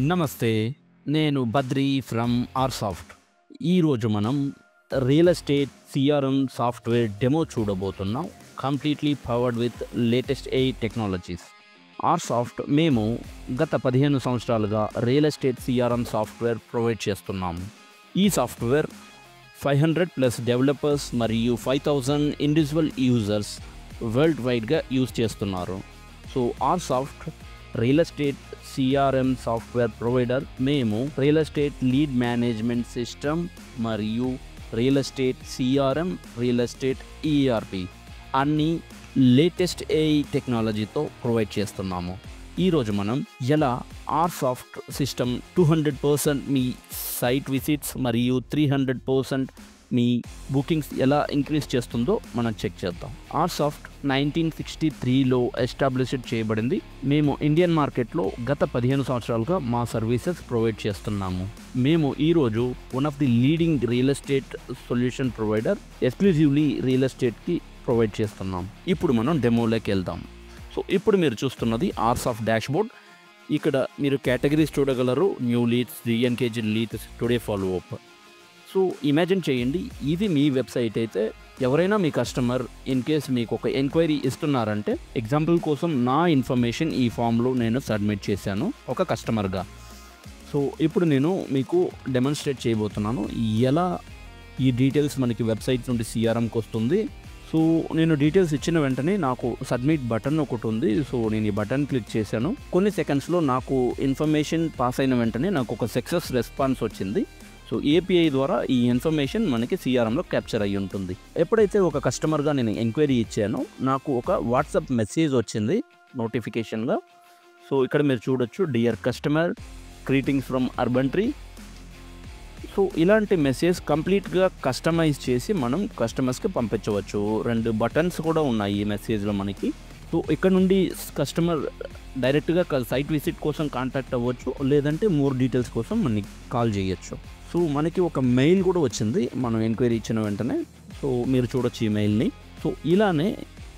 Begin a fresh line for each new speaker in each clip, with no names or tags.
నమస్తే. నేను Badri from RSoft. ఈరోజు మనం real estate CRM software demo చూడబోతున్నాం. Completely powered with latest AI technologies. RSoft మేము గత 15 సంవత్సరాలుగా real estate CRM software provide చేస్తున్నాము. ఈ సాఫ్ట్‌వేర్ 500+ డెవలపర్స్ మరియు 5000 ఇండివిజువల్ యూజర్స్ వరల్డ్ వైడ్‌గా యూజ్ చేస్తున్నారు. So RSoft real estate CRM software provider. మేము real estate lead management system మరియు real estate CRM, real estate ERP అన్ని లేటెస్ట్ ఏఐ టెక్నాలజీతో provide చేస్తున్నాము. ఈరోజు మనం ఎలా ఆర్సాఫ్ట్ సిస్టమ్ 200% మీ సైట్ విజిట్స్ మరియు 300% మీ బుకింగ్స్ ఎలా ఇంక్రీజ్ చేస్తుందో మనం చెక్ చేద్దాం. ఆర్సాఫ్ట్ 1963లో ఎస్టాబ్లిష్డ్ చేయబడింది. మేము ఇండియన్ మార్కెట్లో గత 15 సంవత్సరాలుగా మా సర్వీసెస్ ప్రొవైడ్ చేస్తున్నాము. మేము ఈరోజు one of the leading real estate solution provider exclusively real ఎస్టేట్కి ప్రొవైడ్ చేస్తున్నాం. ఇప్పుడు మనం డెమోలోకి వెళ్దాం. సో ఇప్పుడు మీరు చూస్తున్నది ఆర్సాఫ్ట్ డాష్బోర్డ్. ఇక్కడ మీరు కేటగిరీస్ చూడగలరు. New leads, reengaged leads, today follow up. So imagine చేయండి, ఇది మీ వెబ్సైట్ అయితే ఎవరైనా మీ కస్టమర్ ఇన్ కేస్ మీకు ఒక ఎంక్వైరీ ఇస్తున్నారంటే, ఎగ్జాంపుల్ కోసం నా ఇన్ఫర్మేషన్ ఈ ఫామ్లో నేను సబ్మిట్ చేశాను ఒక కస్టమర్గా. సో ఇప్పుడు నేను మీకు డెమాన్స్ట్రేట్ చేయబోతున్నాను ఎలా ఈ డీటెయిల్స్ మనకి వెబ్సైట్ నుండి సిఆర్ఎంకి వస్తుంది. సో నేను డీటెయిల్స్ ఇచ్చిన వెంటనే నాకు సబ్మిట్ బటన్ ఒకటి ఉంది. సో నేను ఈ బటన్ క్లిక్ చేశాను. కొన్ని సెకండ్స్లో నాకు ఇన్ఫర్మేషన్ పాస్ అయిన వెంటనే నాకు ఒక సక్సెస్ రెస్పాన్స్ వచ్చింది. సో ఏపీఐ ద్వారా ఈ ఇన్ఫర్మేషన్ మనకి సిఆర్ఎంలో క్యాప్చర్ అయ్యి ఉంటుంది. ఎప్పుడైతే ఒక కస్టమర్గా నేను ఎంక్వైరీ ఇచ్చానో నాకు ఒక వాట్సాప్ మెసేజ్ వచ్చింది నోటిఫికేషన్గా. సో ఇక్కడ మీరు చూడొచ్చు, dear customer, greetings from Urban tree. So ఇలాంటి మెసేజ్ కంప్లీట్గా కస్టమైజ్ చేసి మనం కస్టమర్స్కి పంపించవచ్చు. 2 బటన్స్ కూడా ఉన్నాయి ఈ మెసేజ్లో మనకి. సో ఇక్కడ నుండి కస్టమర్ డైరెక్ట్గా సైట్ విజిట్ కోసం కాంటాక్ట్ అవ్వచ్చు, లేదంటే మోర్ డీటెయిల్స్ కోసం మనకి కాల్ చేయొచ్చు. సో మనకి ఒక మెయిల్ కూడా వచ్చింది మనం ఎంక్వైరీ ఇచ్చిన వెంటనే. సో మీరు చూడొచ్చు ఈ మెయిల్ని. సో ఇలానే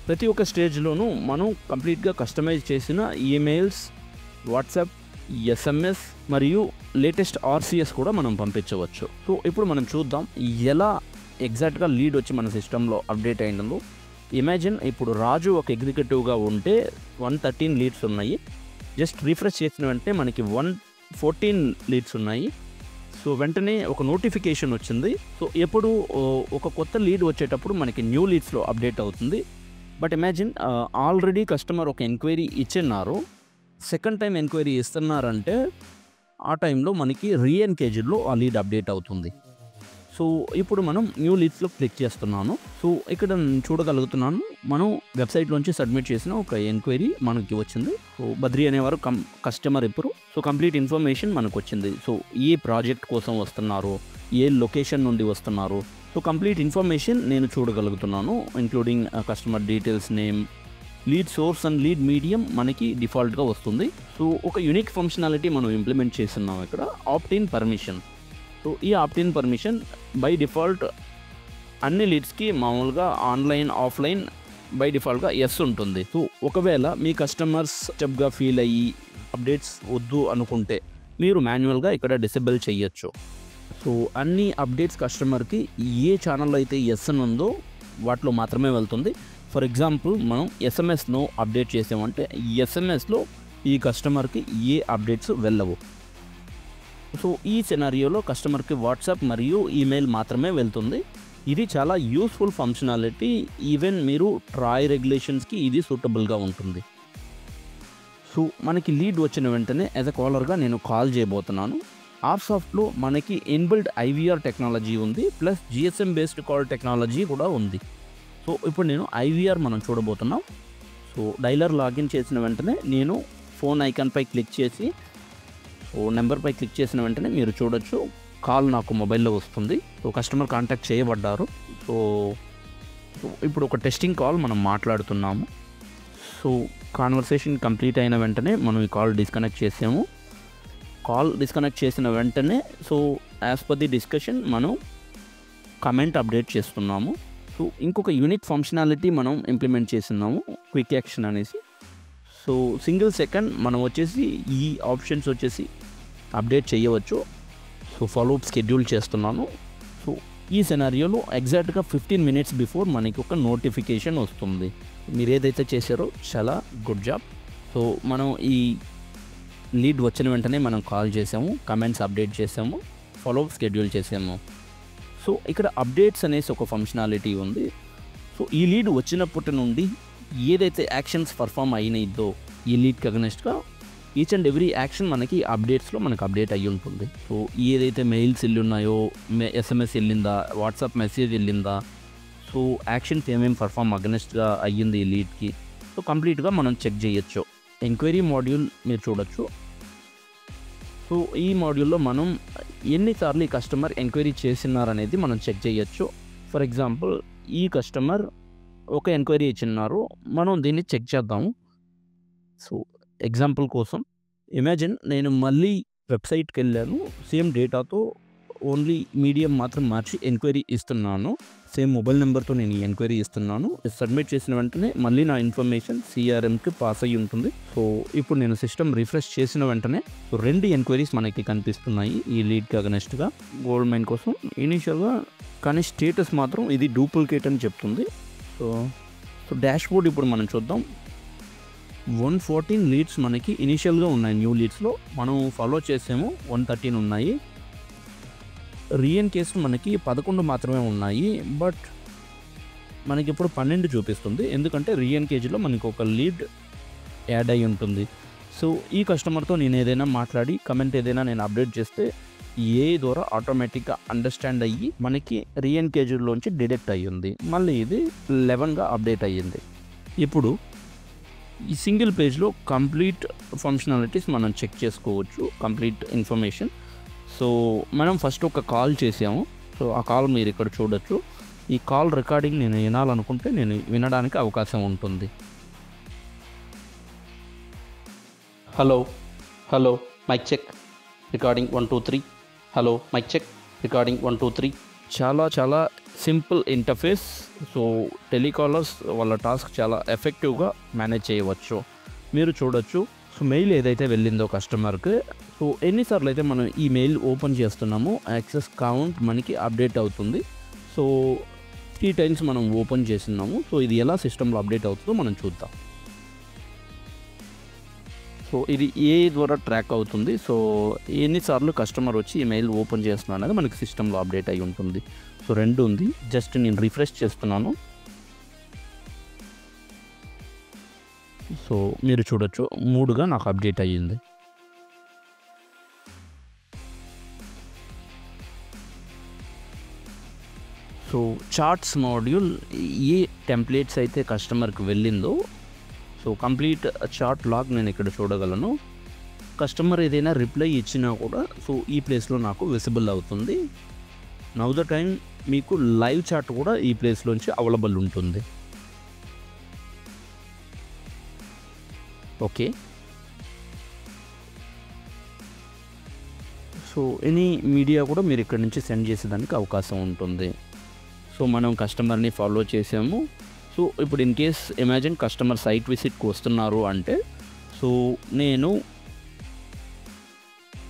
ప్రతి ఒక్క స్టేజ్లోనూ మనం కంప్లీట్గా కస్టమైజ్ చేసిన ఈమెయిల్స్, వాట్సాప్, ఎస్ఎంఎస్ మరియు లేటెస్ట్ ఆర్సిఎస్ కూడా మనం పంపించవచ్చు. సో ఇప్పుడు మనం చూద్దాం ఎలా ఎగ్జాక్ట్గా లీడ్ వచ్చి మన సిస్టంలో అప్డేట్ అయిందో. ఇమాజిన్ ఇప్పుడు రాజు ఒక ఎగ్జిక్యూటివ్గా ఉంటే 113 లీడ్స్ ఉన్నాయి. జస్ట్ రిఫ్రెష్ చేసిన వెంటనే మనకి 114 లీడ్స్ ఉన్నాయి. సో వెంటనే ఒక నోటిఫికేషన్ వచ్చింది. సో ఎప్పుడు ఒక కొత్త లీడ్ వచ్చేటప్పుడు మనకి న్యూ లీడ్స్లో అప్డేట్ అవుతుంది. బట్ ఇమాజిన్ ఆల్రెడీ కస్టమర్ ఒక ఎంక్వైరీ ఇచ్చిన్నారు, సెకండ్ టైం ఎంక్వైరీ ఇస్తున్నారంటే ఆ టైంలో మనకి రీఎన్గేజ్డ్లో ఆ లీడ్ అప్డేట్ అవుతుంది. సో ఇప్పుడు మనం న్యూ లీడ్స్లో క్లిక్ చేస్తున్నాను. సో ఇక్కడ చూడగలుగుతున్నాను, మనం వెబ్సైట్లోంచి సబ్మిట్ చేసిన ఒక ఎంక్వైరీ మనకి వచ్చింది. సో బద్రి అనేవారు కస్టమర్ ఇప్పుడు. సో కంప్లీట్ ఇన్ఫర్మేషన్ మనకు వచ్చింది. సో ఏ ప్రాజెక్ట్ కోసం వస్తున్నారు, ఏ లొకేషన్ నుండి వస్తున్నారు, సో కంప్లీట్ ఇన్ఫర్మేషన్ నేను చూడగలుగుతున్నాను. Including customer details, name, lead source and lead medium మనకి డిఫాల్ట్గా వస్తుంది. సో ఒక యూనిక్ ఫంక్షనాలిటీ మనం ఇంప్లిమెంట్ చేస్తున్నాం ఇక్కడ, ఆప్ట్-ఇన్ పర్మిషన్. సో ఈ ఆప్ట్-ఇన్ పర్మిషన్ బై డిఫాల్ట్ అన్ని లీడ్స్కి మామూలుగా ఆన్లైన్, ఆఫ్లైన్ బై డిఫాల్ట్గా ఎస్ ఉంటుంది. సో ఒకవేళ మీ కస్టమర్స్ స్టెప్గా ఫీల్ అయ్యి అప్డేట్స్ వద్దు అనుకుంటే మీరు మాన్యువల్గా ఇక్కడ డిసేబుల్ చేయొచ్చు. సో అన్ని అప్డేట్స్ కస్టమర్కి ఏ ఛానల్లో అయితే ఎస్ అని ఉందో వాటిలో మాత్రమే వెళ్తుంది. ఫర్ ఎగ్జాంపుల్ మనం ఎస్ఎంఎస్ను అప్డేట్ చేసామంటే ఎస్ఎంఎస్లో ఈ కస్టమర్కి ఏ అప్డేట్స్ వెళ్ళవు. సో ఈ సినారియోలో కస్టమర్కి వాట్సాప్ మరియు ఈమెయిల్ మాత్రమే వెళ్తుంది. ఇది చాలా యూస్ఫుల్ ఫంక్షనాలిటీ. ఈవెన్ మీరు ట్రాయ్ రెగ్యులేషన్స్కి ఇది సూటబుల్గా ఉంటుంది. సో మనకి లీడ్ వచ్చిన వెంటనే యాజ్ అ కాలర్గా నేను కాల్ చేయబోతున్నాను. ఆర్సాఫ్ట్లో మనకి ఇన్బిల్ట్ ఐవీఆర్ టెక్నాలజీ ఉంది, plus GSM based call technology కూడా ఉంది. సో ఇప్పుడు నేను ఐవీఆర్ మనం చూడబోతున్నాం. సో డైలర్ లాగిన్ చేసిన వెంటనే నేను ఫోన్ ఐకాన్పై క్లిక్ చేసి, సో నెంబర్పై క్లిక్ చేసిన వెంటనే మీరు చూడొచ్చు కాల్ నాకు మొబైల్లో వస్తుంది. సో కస్టమర్ కాంటాక్ట్ చేయబడ్డారు. సో ఇప్పుడు ఒక టెస్టింగ్ కాల్ మనం మాట్లాడుతున్నాము. సో కాన్వర్సేషన్ కంప్లీట్ అయిన వెంటనే మనం ఈ కాల్ డిస్కనెక్ట్ చేసాము. కాల్ డిస్కనెక్ట్ చేసిన వెంటనే so as per the discussion మనం కమెంట్ అప్డేట్ చేస్తున్నాము. సో ఇంకొక యూనిక్ ఫంక్షనాలిటీ మనం ఇంప్లిమెంట్ చేస్తున్నాము, క్విక్ యాక్షన్ అనేసి. సో సింగిల్ సెకండ్ మనం వచ్చేసి ఈ ఆప్షన్స్ వచ్చేసి అప్డేట్ చేయవచ్చు. సో ఫాలో అప్ షెడ్యూల్ చేస్తున్నాను. సో ఈ సినారియోలో ఎగ్జాక్ట్గా 15 మినిట్స్ బిఫోర్ మనకి ఒక నోటిఫికేషన్ వస్తుంది. మీరు ఏదైతే చేశారో చాలా గుడ్ జాబ్. సో మనం ఈ లీడ్ వచ్చిన వెంటనే మనం కాల్ చేసాము, కమెంట్స్ అప్డేట్ చేసాము, ఫాలో అప్ షెడ్యూల్ చేసాము. సో ఇక్కడ అప్డేట్స్ అనేసి ఒక ఫంక్షనాలిటీ ఉంది. సో ఈ లీడ్ వచ్చినప్పటి నుండి ఏదైతే యాక్షన్స్ పర్ఫామ్ అయినాయిద్దో ఈ లీడ్కి అగనెస్ట్గా ఈచ్ అండ్ ఎవ్రీ యాక్షన్ మనకి అప్డేట్స్లో మనకు అప్డేట్ అయ్యి ఉంటుంది. సో ఏదైతే మెయిల్స్ వెళ్ళి ఉన్నాయో, SMS వెళ్ళిందా, వాట్సాప్ మెసేజ్ వెళ్ళిందా, సో యాక్షన్స్ ఏమేమి పర్ఫామ్ అగనెస్ట్గా అయ్యింది ఈ లీడ్కి, సో కంప్లీట్గా మనం చెక్ చేయొచ్చు. ఎంక్వైరీ మాడ్యూల్ మీరు చూడొచ్చు. సో ఈ మాడ్యూల్లో మనం ఎన్నిసార్లు ఈ కస్టమర్ ఎంక్వైరీ చేసినారనేది మనం చెక్ చేయొచ్చు. ఫర్ ఎగ్జాంపుల్ ఈ కస్టమర్ ఒక ఎంక్వైరీ ఇచ్చిన్నారు, మనం దీన్ని చెక్ చేద్దాము. సో ఎగ్జాంపుల్ కోసం ఇమాజిన్ నేను మళ్ళీ వెబ్సైట్కి వెళ్ళాను, సేమ్ డేటాతో ఓన్లీ మీడియం మాత్రం మార్చి ఎంక్వైరీ ఇస్తున్నాను, సేమ్ మొబైల్ నెంబర్తో నేను ఈ ఎంక్వైరీ ఇస్తున్నాను. సబ్మిట్ చేసిన వెంటనే మళ్ళీ నా ఇన్ఫర్మేషన్ CRMకి పాస్ అయ్యి ఉంటుంది. సో ఇప్పుడు నేను సిస్టమ్ రిఫ్రెష్ చేసిన వెంటనే 2 ఎంక్వైరీస్ మనకి కనిపిస్తున్నాయి ఈ లీడ్కి అగనెస్ట్గా గోల్డ్ మైన్ కోసం ఇనీషియల్గా. కానీ స్టేటస్ మాత్రం ఇది డూప్లికేట్ అని చెప్తుంది. సో డాష్బోర్డ్ ఇప్పుడు మనం చూద్దాం. 114 లీడ్స్ మనకి ఇనీషియల్గా ఉన్నాయి. న్యూ లీడ్స్లో మనం ఫాలో చేసాము 113 ఉన్నాయి. రియన్ కేసులు మనకి 11 మాత్రమే ఉన్నాయి. బట్ మనకి ఇప్పుడు 12 చూపిస్తుంది, ఎందుకంటే రియన్ కేజీలో మనకి ఒక లీడ్ యాడ్ అయి ఉంటుంది. సో ఈ కస్టమర్తో నేను ఏదైనా మాట్లాడి కమెంట్ ఏదైనా నేను అప్డేట్ చేస్తే ఏ ద్వారా ఆటోమేటిక్గా అండర్స్టాండ్ అయ్యి మనకి రియన్ కేజీలోంచి డిడెక్ట్ అయ్యింది. మళ్ళీ ఇది 11గా అప్డేట్ అయ్యింది. ఇప్పుడు ఈ సింగిల్ పేజ్లో కంప్లీట్ ఫంక్షనాలిటీస్ మనం చెక్ చేసుకోవచ్చు, కంప్లీట్ ఇన్ఫర్మేషన్. సో మనం ఫస్ట్ ఒక కాల్ చేసాము. సో ఆ కాల్ మీరు ఇక్కడ చూడొచ్చు. ఈ కాల్ రికార్డింగ్ నేను వినాలనుకుంటే నేను వినడానికి అవకాశం ఉంటుంది. Hello mike check recording 1 2 3. Hello mike check recording 1 2 3. చాలా సింపుల్ ఇంటర్ఫేస్. సో టెలికాలర్స్ వాళ్ళ టాస్క్ చాలా ఎఫెక్టివ్గా మేనేజ్ చేయవచ్చు. మీరు చూడొచ్చు. సో మెయిల్ ఏదైతే వెళ్ళిందో కస్టమర్కి, సో ఎన్నిసార్లు అయితే మనం ఈ మెయిల్ ఓపెన్ చేస్తున్నామో యాక్సెస్ కౌంట్ మనకి అప్డేట్ అవుతుంది. సో 3 టైమ్స్ మనం ఓపెన్ చేస్తున్నాము. సో ఇది ఎలా సిస్టంలో అప్డేట్ అవుతుందో మనం చూద్దాం. సో ఇది ఏ ద్వారా ట్రాక్ అవుతుంది. సో ఎన్నిసార్లు కస్టమర్ వచ్చి ఈ మెయిల్ ఓపెన్ చేస్తున్నా అనేది మనకి సిస్టంలో అప్డేట్ అయి ఉంటుంది. సో 2 ఉంది. జస్ట్ నేను రిఫ్రెష్ చేస్తున్నాను. సో మీరు చూడొచ్చు 3గా నాకు అప్డేట్ అయ్యింది. సో చార్ట్స్ మాడ్యూల్ ఏ టెంప్లెట్స్ అయితే కస్టమర్కి వెళ్ళిందో, సో కంప్లీట్ చార్ట్ లాగ్ నేను ఇక్కడ చూడగలను. కస్టమర్ ఏదైనా రిప్లై ఇచ్చినా కూడా సో ఈ ప్లేస్లో నాకు విజిబుల్ అవుతుంది. నౌ ద టైం మీకు లైవ్ చాట్ కూడా ఈ ప్లేస్లోంచి అవైలబుల్ ఉంటుంది. ఓకే. సో ఎనీ మీడియా కూడా మీరు ఇక్కడ నుంచి సెండ్ చేసేదానికి అవకాశం ఉంటుంది. సో మనం కస్టమర్ని ఫాలో చేసాము. సో ఇప్పుడు in case imagine customer site విజిట్కి వస్తున్నారు అంటే, సో నేను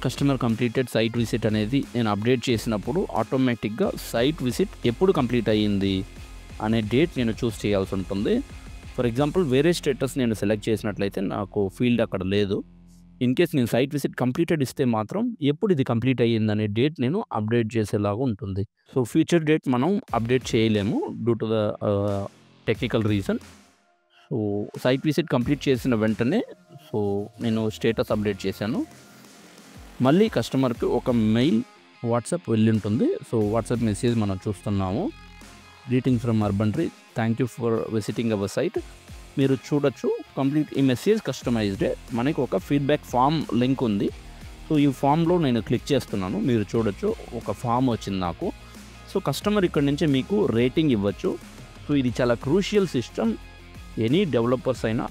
కస్టమర్ కంప్లీటెడ్ సైట్ విజిట్ అనేది నేను అప్డేట్ చేసినప్పుడు ఆటోమేటిక్గా సైట్ విజిట్ ఎప్పుడు కంప్లీట్ అయ్యింది అనే డేట్ నేను చూస్ చేయాల్సి ఉంటుంది. ఫర్ ఎగ్జాంపుల్ వేరే స్టేటస్ నేను సెలెక్ట్ చేసినట్లయితే నాకు ఫీల్డ్ అక్కడ లేదు. ఇన్ కేస్ నేను సైట్ విజిట్ కంప్లీటెడ్ ఇస్తే మాత్రం ఎప్పుడు ఇది కంప్లీట్ అయ్యిందనే డేట్ నేను అప్డేట్ చేసేలాగా ఉంటుంది. సో ఫ్యూచర్ డేట్ మనం అప్డేట్ చేయలేము due to the technical reason. So site visit complete చేసిన వెంటనే సో నేను స్టేటస్ అప్డేట్ చేశాను. మళ్ళీ కస్టమర్కి ఒక మెయిల్ వాట్సాప్ వెళ్ళి ఉంటుంది. సో వాట్సాప్ మెసేజ్ మనం చూస్తున్నాము. Greetings from Urban Tree, thank you for visiting our site. మీరు చూడొచ్చు కంప్లీట్ ఈ మెసేజ్ కస్టమైజ్డే. మనకి ఒక ఫీడ్బ్యాక్ ఫామ్ లింక్ ఉంది. సో ఈ ఫామ్లో నేను క్లిక్ చేస్తున్నాను. మీరు చూడొచ్చు ఒక ఫామ్ వచ్చింది నాకు. సో కస్టమర్ ఇక్కడ నుంచి మీకు రేటింగ్ ఇవ్వచ్చు. సో ఇది చాలా క్రూషియల్ సిస్టమ్. ఎనీ డెవలపర్స్ అయినా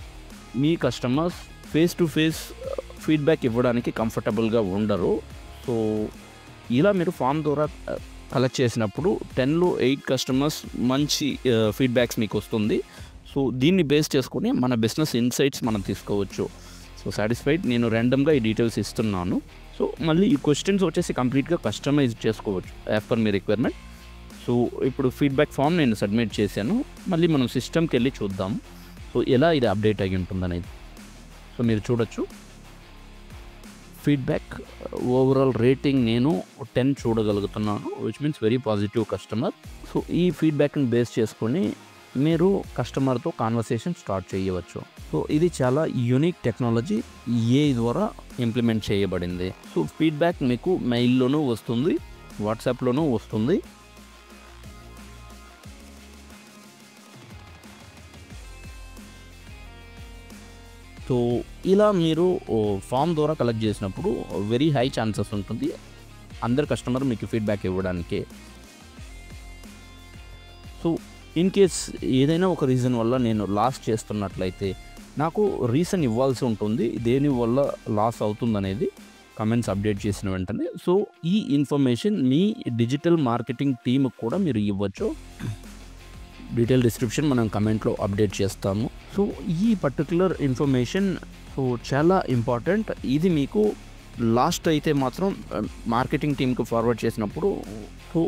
మీ customers face to face feedback ఇవ్వడానికి కంఫర్టబుల్గా ఉండరు. సో ఇలా మీరు ఫామ్ ద్వారా కలెక్ట్ చేసినప్పుడు 10లో 8 కస్టమర్స్ మంచి ఫీడ్బ్యాక్స్ మీకు వస్తుంది. సో దీన్ని బేస్ చేసుకొని మన బిజినెస్ ఇన్సైట్స్ మనం తీసుకోవచ్చు. సో సాటిస్ఫైడ్ నేను ర్యాండమ్గా ఈ డీటెయిల్స్ ఇస్తున్నాను. సో మళ్ళీ ఈ క్వశ్చన్స్ వచ్చేసి కంప్లీట్గా కస్టమైజ్ చేసుకోవచ్చు యాజ్ పర్ మీ రిక్వైర్మెంట్. సో ఇప్పుడు ఫీడ్బ్యాక్ ఫామ్ నేను సబ్మిట్ చేశాను. మళ్ళీ మనం సిస్టమ్కి వెళ్ళి చూద్దాం సో ఎలా ఇది అప్డేట్ అయ్యి ఉంటుందనేది. సో మీరు చూడొచ్చు ఫీడ్బ్యాక్ ఓవరాల్ రేటింగ్ నేను 10 చూడగలుగుతున్నాను, which means very positive customer. So ఈ ఫీడ్బ్యాక్ని బేస్ చేసుకొని మీరు కస్టమర్తో కాన్వర్సేషన్ స్టార్ట్ చేయవచ్చు. సో ఇది చాలా యూనిక్ టెక్నాలజీ AI ద్వారా ఇంప్లిమెంట్ చేయబడింది. సో ఫీడ్బ్యాక్ మీకు మెయిల్లోనూ వస్తుంది, వాట్సాప్లోనూ వస్తుంది. సో ఇలా మీరు ఫామ్ ద్వారా కలెక్ట్ చేసినప్పుడు వెరీ హై ఛాన్సెస్ ఉంటుంది అందరు కస్టమర్ మీకు ఫీడ్బ్యాక్ ఇవ్వడానికి. సో ఇన్ కేస్ ఏదైనా ఒక రీజన్ వల్ల నేను లాస్ చేస్తున్నట్లయితే నాకు రీజన్ ఇవ్వాల్సి ఉంటుంది, దేని వల్ల లాస్ అవుతుందనేది కమెంట్స్ అప్డేట్ చేసిన వెంటనే. సో ఈ ఇన్ఫర్మేషన్ మీ డిజిటల్ మార్కెటింగ్ టీమ్కి కూడా మీరు ఇవ్వచ్చు. డీటెయిల్ డిస్క్రిప్షన్ మనం కమెంట్లో అప్డేట్ చేస్తాము. సో ఈ పర్టికులర్ ఇన్ఫర్మేషన్ సో చాలా ఇంపార్టెంట్. ఇది మీకు లాస్ట్ అయితే మాత్రం మార్కెటింగ్ టీమ్కి ఫార్వర్డ్ చేసినప్పుడు సో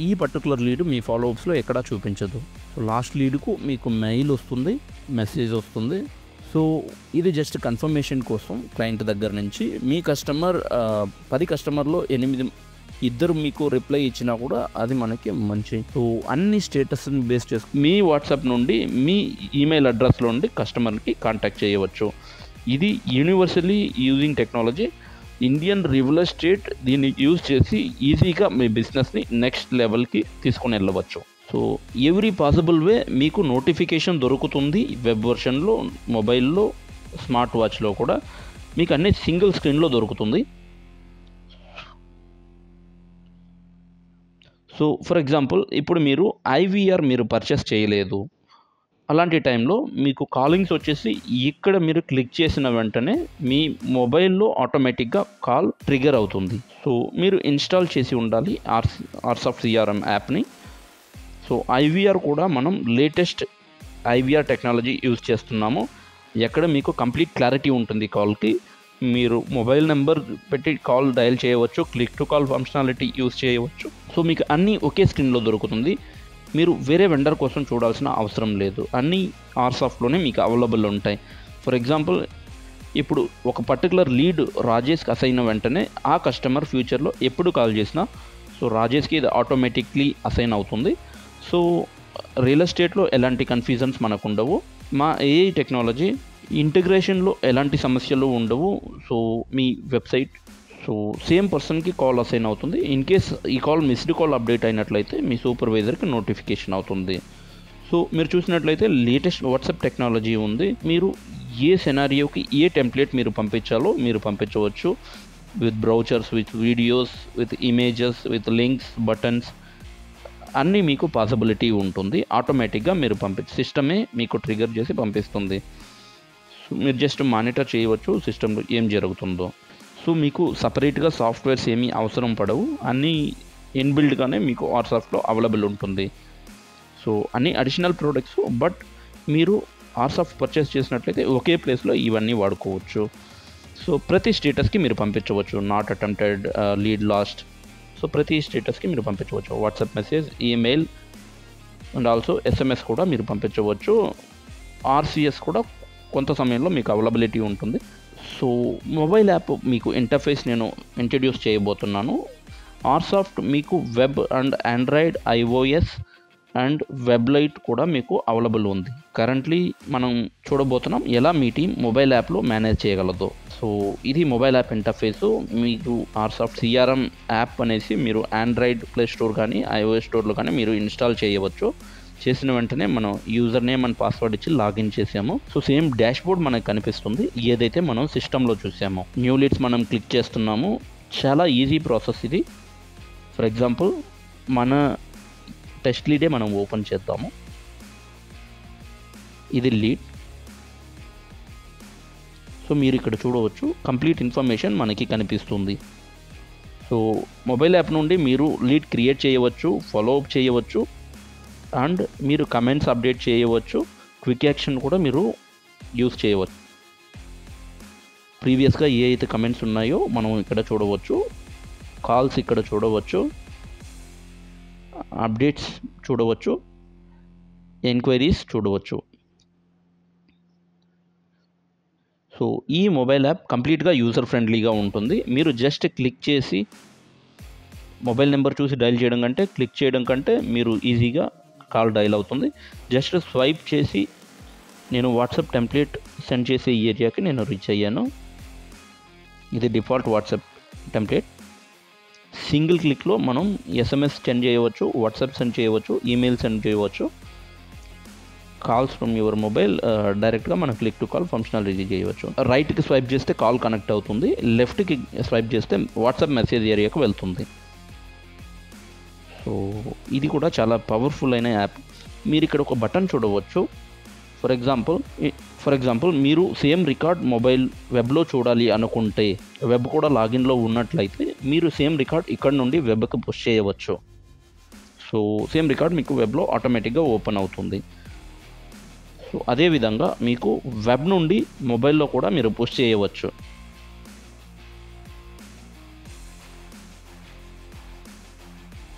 ఈ పర్టికులర్ లీడ్ మీ ఫాలోఅప్స్లో ఎక్కడా చూపించదు. సో లాస్ట్ లీడ్కు మీకు మెయిల్ వస్తుంది, మెసేజ్ వస్తుంది. సో ఇది జస్ట్ కన్ఫర్మేషన్ కోసం క్లయింట్ దగ్గర నుంచి. మీ కస్టమర్ 10 కస్టమర్లో 8 ఇద్దరు మీకు రిప్లై ఇచ్చినా కూడా అది మనకి మంచి. సో అన్ని స్టేటస్ని బేస్ చేసుకుని మీ వాట్సాప్ నుండి మీ ఈమెయిల్ అడ్రస్లో నుండి కస్టమర్కి కాంటాక్ట్ చేయవచ్చు. ఇది universally using technology. Indian real estate దీన్ని యూజ్ చేసి ఈజీగా మీ బిజినెస్ని నెక్స్ట్ లెవెల్కి తీసుకొని వెళ్ళవచ్చు. సో ఎవ్రీ పాసిబుల్ వే మీకు నోటిఫికేషన్ దొరుకుతుంది వెబ్ వర్షన్లో, మొబైల్లో, స్మార్ట్ వాచ్లో కూడా మీకు అన్ని సింగిల్ స్క్రీన్లో దొరుకుతుంది. సో ఫర్ ఎగ్జాంపుల్ ఇప్పుడు మీరు IVR మీరు పర్చేస్ చేయలేదు, అలాంటి టైంలో మీకు కాలింగ్స్ వచ్చేసి ఇక్కడ మీరు క్లిక్ చేసిన వెంటనే మీ మొబైల్లో ఆటోమేటిక్గా కాల్ ట్రిగర్ అవుతుంది. సో మీరు ఇన్స్టాల్ చేసి ఉండాలి ఆర్సాఫ్ట్ CRM యాప్ని. సో IVR కూడా మనం లేటెస్ట్ IVR టెక్నాలజీ యూజ్ చేస్తున్నాము. ఎక్కడ మీకు కంప్లీట్ క్లారిటీ ఉంటుంది కాల్కి. మీరు మొబైల్ నెంబర్ పెట్టి కాల్ డయల్ చేయవచ్చు, click to call functionality use చేయవచ్చు. సో మీకు అన్నీ ఒకే స్క్రీన్లో దొరుకుతుంది. మీరు వేరే వెండర్ కోసం చూడాల్సిన అవసరం లేదు, అన్నీ ఆర్సాఫ్ట్లోనే మీకు అవైలబుల్ ఉంటాయి. ఫర్ ఎగ్జాంపుల్ ఇప్పుడు ఒక పర్టికులర్ లీడ్ రాజేష్కి అసైన్ వెంటనే ఆ కస్టమర్ ఫ్యూచర్లో ఎప్పుడు కాల్ చేసినా సో రాజేష్కి ఇది ఆటోమేటిక్లీ అసైన్ అవుతుంది. సో రియల్ ఎస్టేట్లో ఎలాంటి కన్ఫ్యూజన్స్ మనకు ఉండవు. మా AI టెక్నాలజీ ఇంటిగ్రేషన్లో ఎలాంటి సమస్యలు ఉండవు. సో మీ వెబ్సైట్ సో సేమ్ పర్సన్కి కాల్ అసైన్ అవుతుంది. ఇన్ కేస్ ఈ కాల్ మిస్డ్ కాల్ అప్డేట్ అయినట్లయితే మీ సూపర్వైజర్కి నోటిఫికేషన్ అవుతుంది. సో మీరు చూసినట్లయితే లేటెస్ట్ వాట్సాప్ టెక్నాలజీ ఉంది. మీరు ఏ సెనారియోకి ఏ టెంప్లెట్ మీరు పంపించాలో మీరు పంపించవచ్చు. With brochures, with videos, with images, with links, buttons అన్నీ మీకు పాసిబిలిటీ ఉంటుంది. ఆటోమేటిక్గా మీరు సిస్టమే మీకు ట్రిగర్ చేసి పంపిస్తుంది. సో మీరు జస్ట్ మానిటర్ చేయవచ్చు సిస్టంలో ఏం జరుగుతుందో. సో మీకు సపరేట్గా సాఫ్ట్వేర్స్ ఏమీ అవసరం పడవు, అన్నీ ఇన్బిల్డ్గానే మీకు ఆర్సాఫ్ట్లో అవైలబుల్ ఉంటుంది. సో అన్ని అడిషనల్ ప్రోడక్ట్స్, బట్ మీరు ఆర్సాఫ్ట్ పర్చేస్ చేసినట్లయితే ఒకే ప్లేస్లో ఇవన్నీ వాడుకోవచ్చు. సో ప్రతి స్టేటస్కి మీరు పంపించవచ్చు, not attempted, lead last. So ప్రతి స్టేటస్కి మీరు పంపించవచ్చు. WhatsApp message, email and also SMS కూడా మీరు పంపించవచ్చు. RCS కూడా కొంత సమయంలో మీకు అవైలబిలిటీ ఉంటుంది. సో మొబైల్ యాప్ మీకు ఇంటర్ఫేస్ నేను ఇంట్రడ్యూస్ చేయబోతున్నాను. ఆర్సాఫ్ట్ మీకు web and Android, iOS and web lite కూడా మీకు అవైలబుల్ ఉంది. కరెంట్లీ మనం చూడబోతున్నాం ఎలా మీ టీం మొబైల్ యాప్లో మేనేజ్ చేయగలదో. సో ఇది మొబైల్ యాప్ ఇంటర్ఫేసు. మీకు ఆర్సాఫ్ట్ CRM యాప్ అనేసి మీరు ఆండ్రాయిడ్ ప్లే స్టోర్ కానీ iOS స్టోర్లో కానీ మీరు ఇన్స్టాల్ చేయవచ్చు. చేసిన వెంటనే మనం యూజర్ నేమ్ అండ్ పాస్వర్డ్ ఇచ్చి లాగిన్ చేసాము. సో సేమ్ డాష్బోర్డ్ మనకు కనిపిస్తుంది ఏదైతే మనం సిస్టంలో చూసామో. న్యూ లీడ్స్ మనం క్లిక్ చేస్తున్నాము. చాలా ఈజీ ప్రాసెస్ ఇది. ఫర్ ఎగ్జాంపుల్ మన టెస్ట్ లీడే మనం ఓపెన్ చేద్దాము. ఇది లీడ్. సో మీరు ఇక్కడ చూడవచ్చు కంప్లీట్ ఇన్ఫర్మేషన్ మనకి కనిపిస్తుంది. సో మొబైల్ యాప్ నుండి మీరు లీడ్ క్రియేట్ చేయవచ్చు, ఫాలో అప్ చేయవచ్చు అండ్ మీరు కమెంట్స్ అప్డేట్ చేయవచ్చు. క్విక్ యాక్షన్ కూడా మీరు యూస్ చేయవచ్చు. ప్రీవియస్గా ఏ అయితే కమెంట్స్ ఉన్నాయో మనం ఇక్కడ చూడవచ్చు, కాల్స్ ఇక్కడ చూడవచ్చు, అప్డేట్స్ చూడవచ్చు, ఎంక్వైరీస్ చూడవచ్చు. సో ఈ మొబైల్ యాప్ కంప్లీట్గా యూజర్ ఫ్రెండ్లీగా ఉంటుంది. మీరు జస్ట్ క్లిక్ చేసి మొబైల్ నెంబర్ చూసి డైల్ చేయడం కంటే, క్లిక్ చేయడం కంటే మీరు ఈజీగా కాల్ డైల్ అవుతుంది. జస్ట్ స్వైప్ చేసి నేను వాట్సాప్ టెంప్లెట్ సెండ్ చేసే ఈ ఏరియాకి నేను రీచ్ అయ్యాను. ఇది డిఫాల్ట్ వాట్సాప్ టెంప్లెట్. సింగిల్ క్లిక్లో మనం SMS సెండ్ చేయవచ్చు, వాట్సాప్ సెండ్ చేయవచ్చు, ఈమెయిల్ సెండ్ చేయవచ్చు. కాల్స్ ఫ్రమ్ యువర్ మొబైల్ డైరెక్ట్గా మనం క్లిక్ టు కాల్ ఫంక్షనాలిటీ చేయవచ్చు. రైట్కి స్వైప్ చేస్తే కాల్ కనెక్ట్ అవుతుంది, లెఫ్ట్కి స్వైప్ చేస్తే వాట్సాప్ మెసేజ్ ఏరియాకి వెళ్తుంది. సో ఇది కూడా చాలా పవర్ఫుల్ అయిన యాప్. మీరు ఇక్కడ ఒక బటన్ చూడవచ్చు. ఫర్ ఎగ్జాంపుల్ మీరు సేమ్ రికార్డ్ మొబైల్ వెబ్లో చూడాలి అనుకుంటే, వెబ్ కూడా లాగిన్లో ఉన్నట్లయితే మీరు సేమ్ రికార్డ్ ఇక్కడ నుండి వెబ్కి పుష్ చేయవచ్చు. సో సేమ్ రికార్డ్ మీకు వెబ్లో ఆటోమేటిక్గా ఓపెన్ అవుతుంది. సో అదేవిధంగా మీకు వెబ్ నుండి మొబైల్లో కూడా మీరు పుష్ చేయవచ్చు.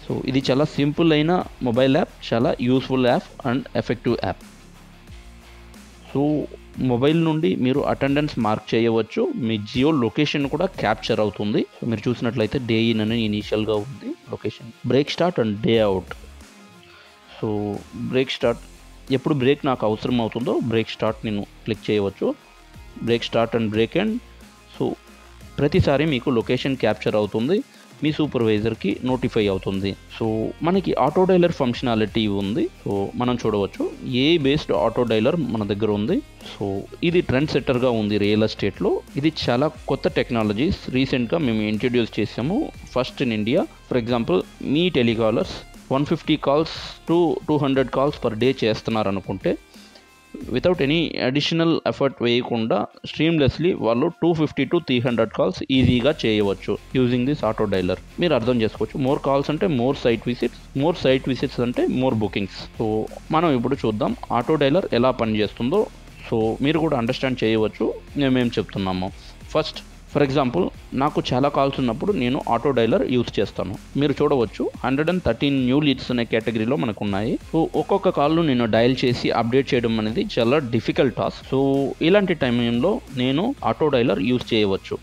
సో ఇది చాలా సింపుల్ అయిన మొబైల్ యాప్, చాలా useful app and effective app. So mobile నుండి మీరు అటెండెన్స్ మార్క్ చేయవచ్చు, మీ జియో లొకేషన్ కూడా క్యాప్చర్ అవుతుంది. సో మీరు చూసినట్లయితే డే ఇన్ అని ఇనీషియల్గా ఉంది location, break start and day out. So break start, ఎప్పుడు బ్రేక్ నాకు అవసరం అవుతుందో బ్రేక్ స్టార్ట్ నేను క్లిక్ చేయవచ్చు, break start and break end. So ప్రతిసారి మీకు లొకేషన్ క్యాప్చర్ అవుతుంది, మీ సూపర్వైజర్కి నోటిఫై అవుతుంది. సో మనకి ఆటో డైలర్ ఫంక్షనాలిటీ ఉంది. సో మనం చూడవచ్చు ఏ బేస్డ్ ఆటో డైలర్ మన దగ్గర ఉంది. సో ఇది ట్రెండ్ సెట్టర్గా ఉంది రియల్ ఎస్టేట్లో. ఇది చాలా కొత్త టెక్నాలజీస్ రీసెంట్గా మేము ఇంట్రడ్యూస్ చేసాము, first in India. For example me telecallers 150 calls to 200 calls per day చేస్తున్నారు అనుకుంటే, వితౌట్ ఎనీ అడిషనల్ ఎఫర్ట్ వేయకుండా స్ట్రీమ్లెస్లీ వాళ్ళు 250 to 300 కాల్స్ ఈజీగా చేయవచ్చు యూజింగ్ దిస్ ఆటో డైలర్. మీరు అర్థం చేసుకోవచ్చు, మోర్ కాల్స్ అంటే మోర్ సైట్ విజిట్స్ అంటే మోర్ బుకింగ్స్. సో మనం ఇప్పుడు చూద్దాం ఆటో డైలర్ ఎలా పనిచేస్తుందో. సో మీరు కూడా అండర్స్టాండ్ చేయవచ్చు మేమేం చెప్తున్నాము. ఫర్ ఎగ్జాంపుల్ నాకు చాలా కాల్స్ ఉన్నప్పుడు నేను ఆటో డైలర్ యూజ్ చేస్తాను. మీరు చూడవచ్చు 113 న్యూ లీడ్స్ అనే కేటగిరీలో మనకు ఉన్నాయి. సో ఒక్కొక్క కాల్ను నేను డయల్ చేసి అప్డేట్ చేయడం అనేది చాలా డిఫికల్ట్ టాస్క్. సో ఇలాంటి టైంలో నేను ఆటో డైలర్ యూజ్ చేయవచ్చు.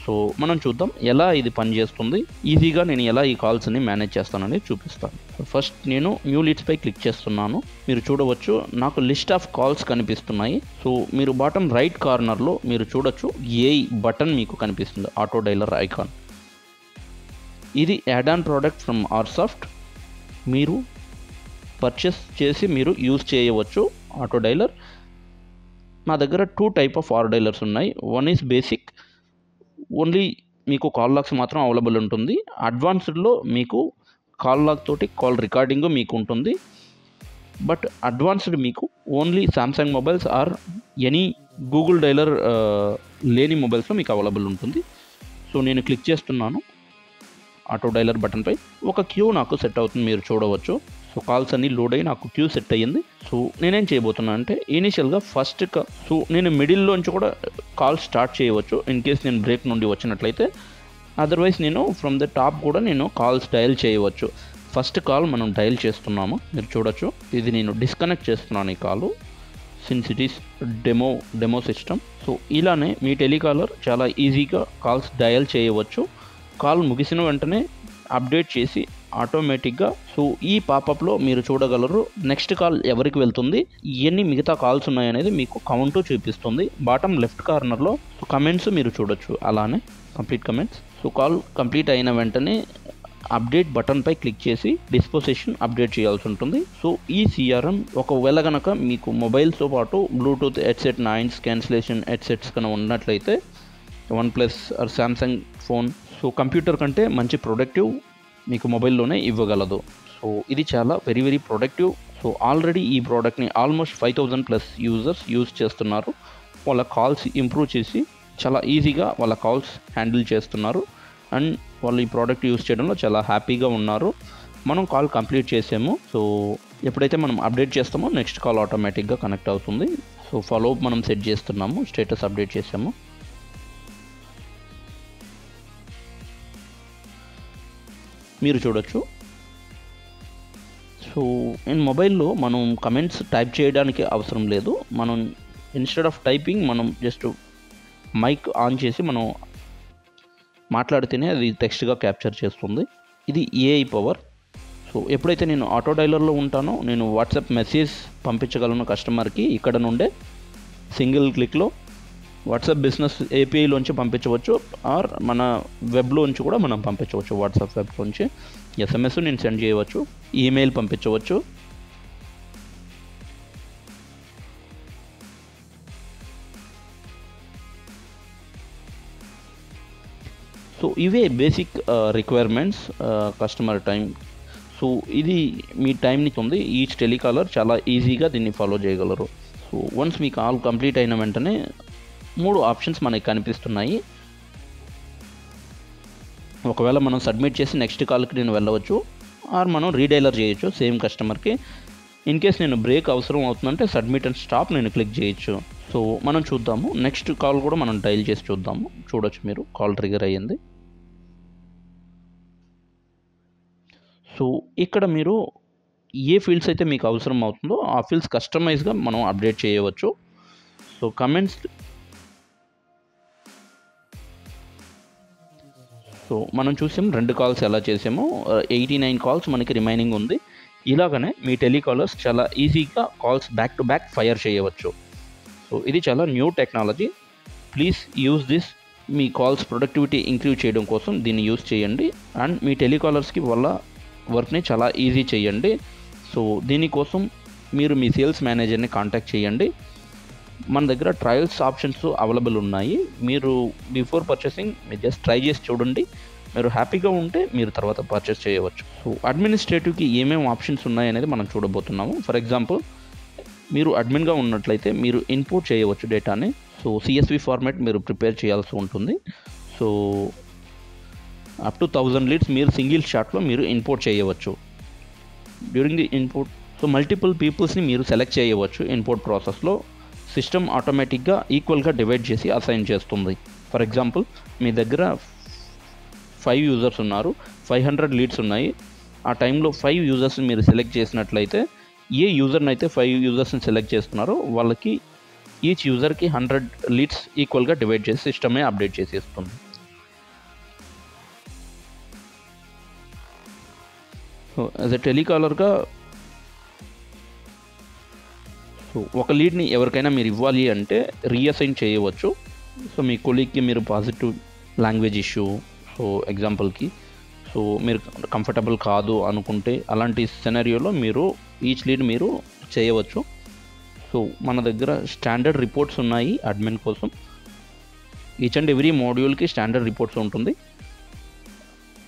సో మనం చూద్దాం ఎలా ఇది పనిచేస్తుంది, ఈజీగా నేను ఎలా ఈ కాల్స్ని మేనేజ్ చేస్తానని చూపిస్తాను. ఫస్ట్ నేను న్యూ లీడ్స్పై క్లిక్ చేస్తున్నాను. మీరు చూడవచ్చు నాకు లిస్ట్ ఆఫ్ కాల్స్ కనిపిస్తున్నాయి. సో మీరు బాటమ్ రైట్ కార్నర్లో మీరు చూడొచ్చు ఏ బటన్ మీకు కనిపిస్తుంది, ఆటో డైలర్ ఐకాన్. ఇది యాడ్ ఆన్ ప్రోడక్ట్ ఫ్రమ్ ఆర్సాఫ్ట్. మీరు పర్చేస్ చేసి మీరు యూజ్ చేయవచ్చు ఆటో డైలర్. మా దగ్గర 2 టైప్ ఆఫ్ ఆటో డైలర్స్ ఉన్నాయి. వన్ ఈజ్ బేసిక్, ఓన్లీ మీకు కాల్ లాగ్స్ మాత్రం అవైలబుల్ ఉంటుంది. అడ్వాన్స్డ్లో మీకు కాల్ లాగ్ తోటి కాల్ రికార్డింగ్ మీకు ఉంటుంది. బట్ అడ్వాన్స్డ్ మీకు only Samsung mobiles or any Google dialler లేని మొబైల్స్లో మీకు అవైలబుల్ ఉంటుంది. సో నేను క్లిక్ చేస్తున్నాను ఆటో డైలర్ బటన్పై. ఒక క్యూ నాకు సెట్ అవుతుంది, మీరు చూడవచ్చు. సో కాల్స్ అన్నీ లోడ్ అయ్యి నాకు క్యూ సెట్ అయ్యింది. సో నేనేం చేయబోతున్నాను అంటే ఇనీషియల్గా సో నేను మిడిల్లోంచి కూడా కాల్ స్టార్ట్ చేయవచ్చు ఇన్ కేస్ నేను బ్రేక్ నుండి వచ్చినట్లయితే. అదర్వైజ్ నేను ఫ్రమ్ ద టాప్ కూడా నేను కాల్స్ డయల్ చేయవచ్చు. ఫస్ట్ కాల్ మనం డయల్ చేస్తున్నాము, మీరు చూడొచ్చు. ఇది నేను డిస్కనెక్ట్ చేస్తున్నాను ఈ కాలు, since it is demo system. So ఇలానే మీ టెలికాలర్ చాలా ఈజీగా కాల్స్ డయల్ చేయవచ్చు. కాల్ ముగిసిన వెంటనే అప్డేట్ చేసి ఆటోమేటిక్గా సో ఈ పాపప్లో మీరు చూడగలరు నెక్స్ట్ కాల్ ఎవరికి వెళ్తుంది, ఎన్ని మిగతా కాల్స్ ఉన్నాయనేది మీకు కౌంట్ చూపిస్తుంది. బాటమ్ లెఫ్ట్ కార్నర్లో కమెంట్స్ మీరు చూడొచ్చు, అలానే complete comments. So call complete అయిన వెంటనే అప్డేట్ బటన్పై క్లిక్ చేసి డిస్పోజిషన్ అప్డేట్ చేయాల్సి ఉంటుంది. సో ఈ సిఆర్ఎం ఒకవేళ కనుక మీకు మొబైల్స్తో పాటు Bluetooth headset noise cancellation headsets కనుక ఉన్నట్లయితే OnePlus or Samsung phone, so computer కంటే మంచి ప్రొడక్టివ్ మీకు మొబైల్లోనే ఇవ్వగలదు. సో ఇది చాలా వెరీ ప్రొడక్టివ్. సో ఆల్రెడీ ఈ ప్రోడక్ట్ని ఆల్మోస్ట్ 5000+ యూజర్స్ యూజ్ చేస్తున్నారు. వాళ్ళ కాల్స్ ఇంప్రూవ్ చేసి చాలా ఈజీగా వాళ్ళ కాల్స్ హ్యాండిల్ చేస్తున్నారు అండ్ వాళ్ళు ఈ ప్రోడక్ట్ యూజ్ చేయడంలో చాలా హ్యాపీగా ఉన్నారు. మనం కాల్ కంప్లీట్ చేసాము. సో ఎప్పుడైతే మనం అప్డేట్ చేస్తామో నెక్స్ట్ కాల్ ఆటోమేటిక్గా కనెక్ట్ అవుతుంది. సో ఫాలో అప్ మనం సెట్ చేస్తున్నాము, స్టేటస్ అప్డేట్ చేసాము. మీరు చూడొచ్చు. సో ఇన్ మొబైల్లో మనం కమెంట్స్ టైప్ చేయడానికి అవసరం లేదు. మనం ఇన్స్టెడ్ ఆఫ్ టైపింగ్ మనం జస్ట్ మైక్ ఆన్ చేసి మనం మాట్లాడితేనే అది టెక్స్ట్గా క్యాప్చర్ చేస్తుంది. ఇది ఏఐ పవర్. సో ఎప్పుడైతే నేను ఆటో డైలర్లో ఉంటానో నేను వాట్సాప్ మెసేజ్ పంపించగలను కస్టమర్కి. ఇక్కడ నుండే సింగిల్ క్లిక్లో వాట్సాప్ బిజినెస్ ఏపీఐలోంచి పంపించవచ్చు, ఆర్ మన వెబ్లోంచి కూడా మనం పంపించవచ్చు. వాట్సాప్ వెబ్లోంచి ఎస్ఎంఎస్ నేను సెండ్ చేయవచ్చు, ఈమెయిల్ పంపించవచ్చు. సో ఇవే basic requirements customer time. So ఇది మీ టైంని ఉంది. ఈచ్ టెలికాలర్ చాలా ఈజీగా దీన్ని ఫాలో చేయగలరు. సో వన్స్ మీ కాల్ కంప్లీట్ అయిన వెంటనే 3 ఆప్షన్స్ మనకి కనిపిస్తున్నాయి. ఒకవేళ మనం సబ్మిట్ చేసి నెక్స్ట్ కాల్కి నేను వెళ్ళవచ్చు, ఆర్ మనం రీడైలర్ చేయొచ్చు సేమ్ కస్టమర్కి. ఇన్ కేస్ నేను బ్రేక్ అవసరం అవుతుందంటే సబ్మిట్ అండ్ స్టాప్ నేను క్లిక్ చేయొచ్చు. సో మనం చూద్దాము, నెక్స్ట్ కాల్ కూడా మనం డైల్ చేసి చూద్దాము. చూడొచ్చు మీరు కాల్ ట్రిగర్ అయ్యింది. సో ఇక్కడ మీరు ఏ ఫీల్డ్స్ అయితే మీకు అవసరం అవుతుందో ఆ ఫీల్డ్స్ కస్టమైజ్గా మనం అప్డేట్ చేయవచ్చు. సో కమెంట్స్, సో మనం చూసాం 2 కాల్స్ ఎలా చేసామో, 89 కాల్స్ మనకి రిమైనింగ్ ఉంది. ఇలాగనే మీ టెలికాలర్స్ చాలా ఈజీగా calls back to back fire చేయవచ్చు. సో ఇది చాలా new technology. Please use this. Me calls productivity increase చేయడం కోసం దీన్ని యూజ్ చేయండి, అండ్ మీ టెలికాలర్స్కి వల్ల వర్క్ని చాలా ఈజీ చేయండి. సో దీనికోసం మీరు మీ సేల్స్ మేనేజర్ని కాంటాక్ట్ చేయండి. మన దగ్గర ట్రయల్స్ ఆప్షన్స్ అవైలబుల్ ఉన్నాయి. మీరు బిఫోర్ పర్చేసింగ్ మీరు జస్ట్ ట్రై చేసి చూడండి. మీరు హ్యాపీగా ఉంటే మీరు తర్వాత పర్చేస్ చేయవచ్చు. సో అడ్మినిస్ట్రేటివ్కి ఏమేమి ఆప్షన్స్ ఉన్నాయనేది మనం చూడబోతున్నాము. ఫర్ ఎగ్జాంపుల్, మీరు అడ్మిన్గా ఉన్నట్లయితే మీరు ఇన్పుట్ చేయవచ్చు డేటాని. సో సిఎస్వి ఫార్మాట్ మీరు ప్రిపేర్ చేయాల్సి ఉంటుంది. సో అప్ టు 1000 లీడ్స్ మీరు సింగిల్ షాట్లో మీరు ఇన్పుట్ చేయవచ్చు. During the input so multiple పీపుల్స్ని మీరు సెలెక్ట్ చేయవచ్చు. ఇన్పుట్ ప్రాసెస్లో సిస్టమ్ ఆటోమేటిక్గా ఈక్వల్గా డివైడ్ చేసి అసైన్ చేస్తుంది. ఫర్ ఎగ్జాంపుల్, మీ దగ్గర 5 యూజర్స్ ఉన్నారు, 500 లీడ్స్ ఉన్నాయి. ఆ టైంలో 5 యూజర్స్ని మీరు సెలెక్ట్ చేసినట్లయితే, ఏ యూజర్ని అయితే 5 యూజర్స్ని సెలెక్ట్ చేస్తున్నారో వాళ్ళకి ఈచ్ యూజర్కి 100 లీడ్స్ ఈక్వల్గా డివైడ్ చేసి సిస్టమే అప్డేట్ చేసి ఇస్తుంది. సో యాజ్ ఎ టెలికాలర్గా సో ఒక లీడ్ని ఎవరికైనా మీరు ఇవ్వాలి అంటే రీఅసైన్ చేయవచ్చు. సో మీ కొలీగ్కి మీరు పాజిటివ్ లాంగ్వేజ్ ఇష్యూ, సో ఎగ్జాంపుల్కి, సో మీరు కంఫర్టబుల్ కాదు అనుకుంటే అలాంటి సినారియోలో మీరు ఈచ్ లీడ్ మీరు చేయవచ్చు. సో మన దగ్గర స్టాండర్డ్ రిపోర్ట్స్ ఉన్నాయి అడ్మిన్ కోసం. ఈచ్ అండ్ ఎవ్రీ మోడ్యూల్కి స్టాండర్డ్ రిపోర్ట్స్ ఉంటుంది.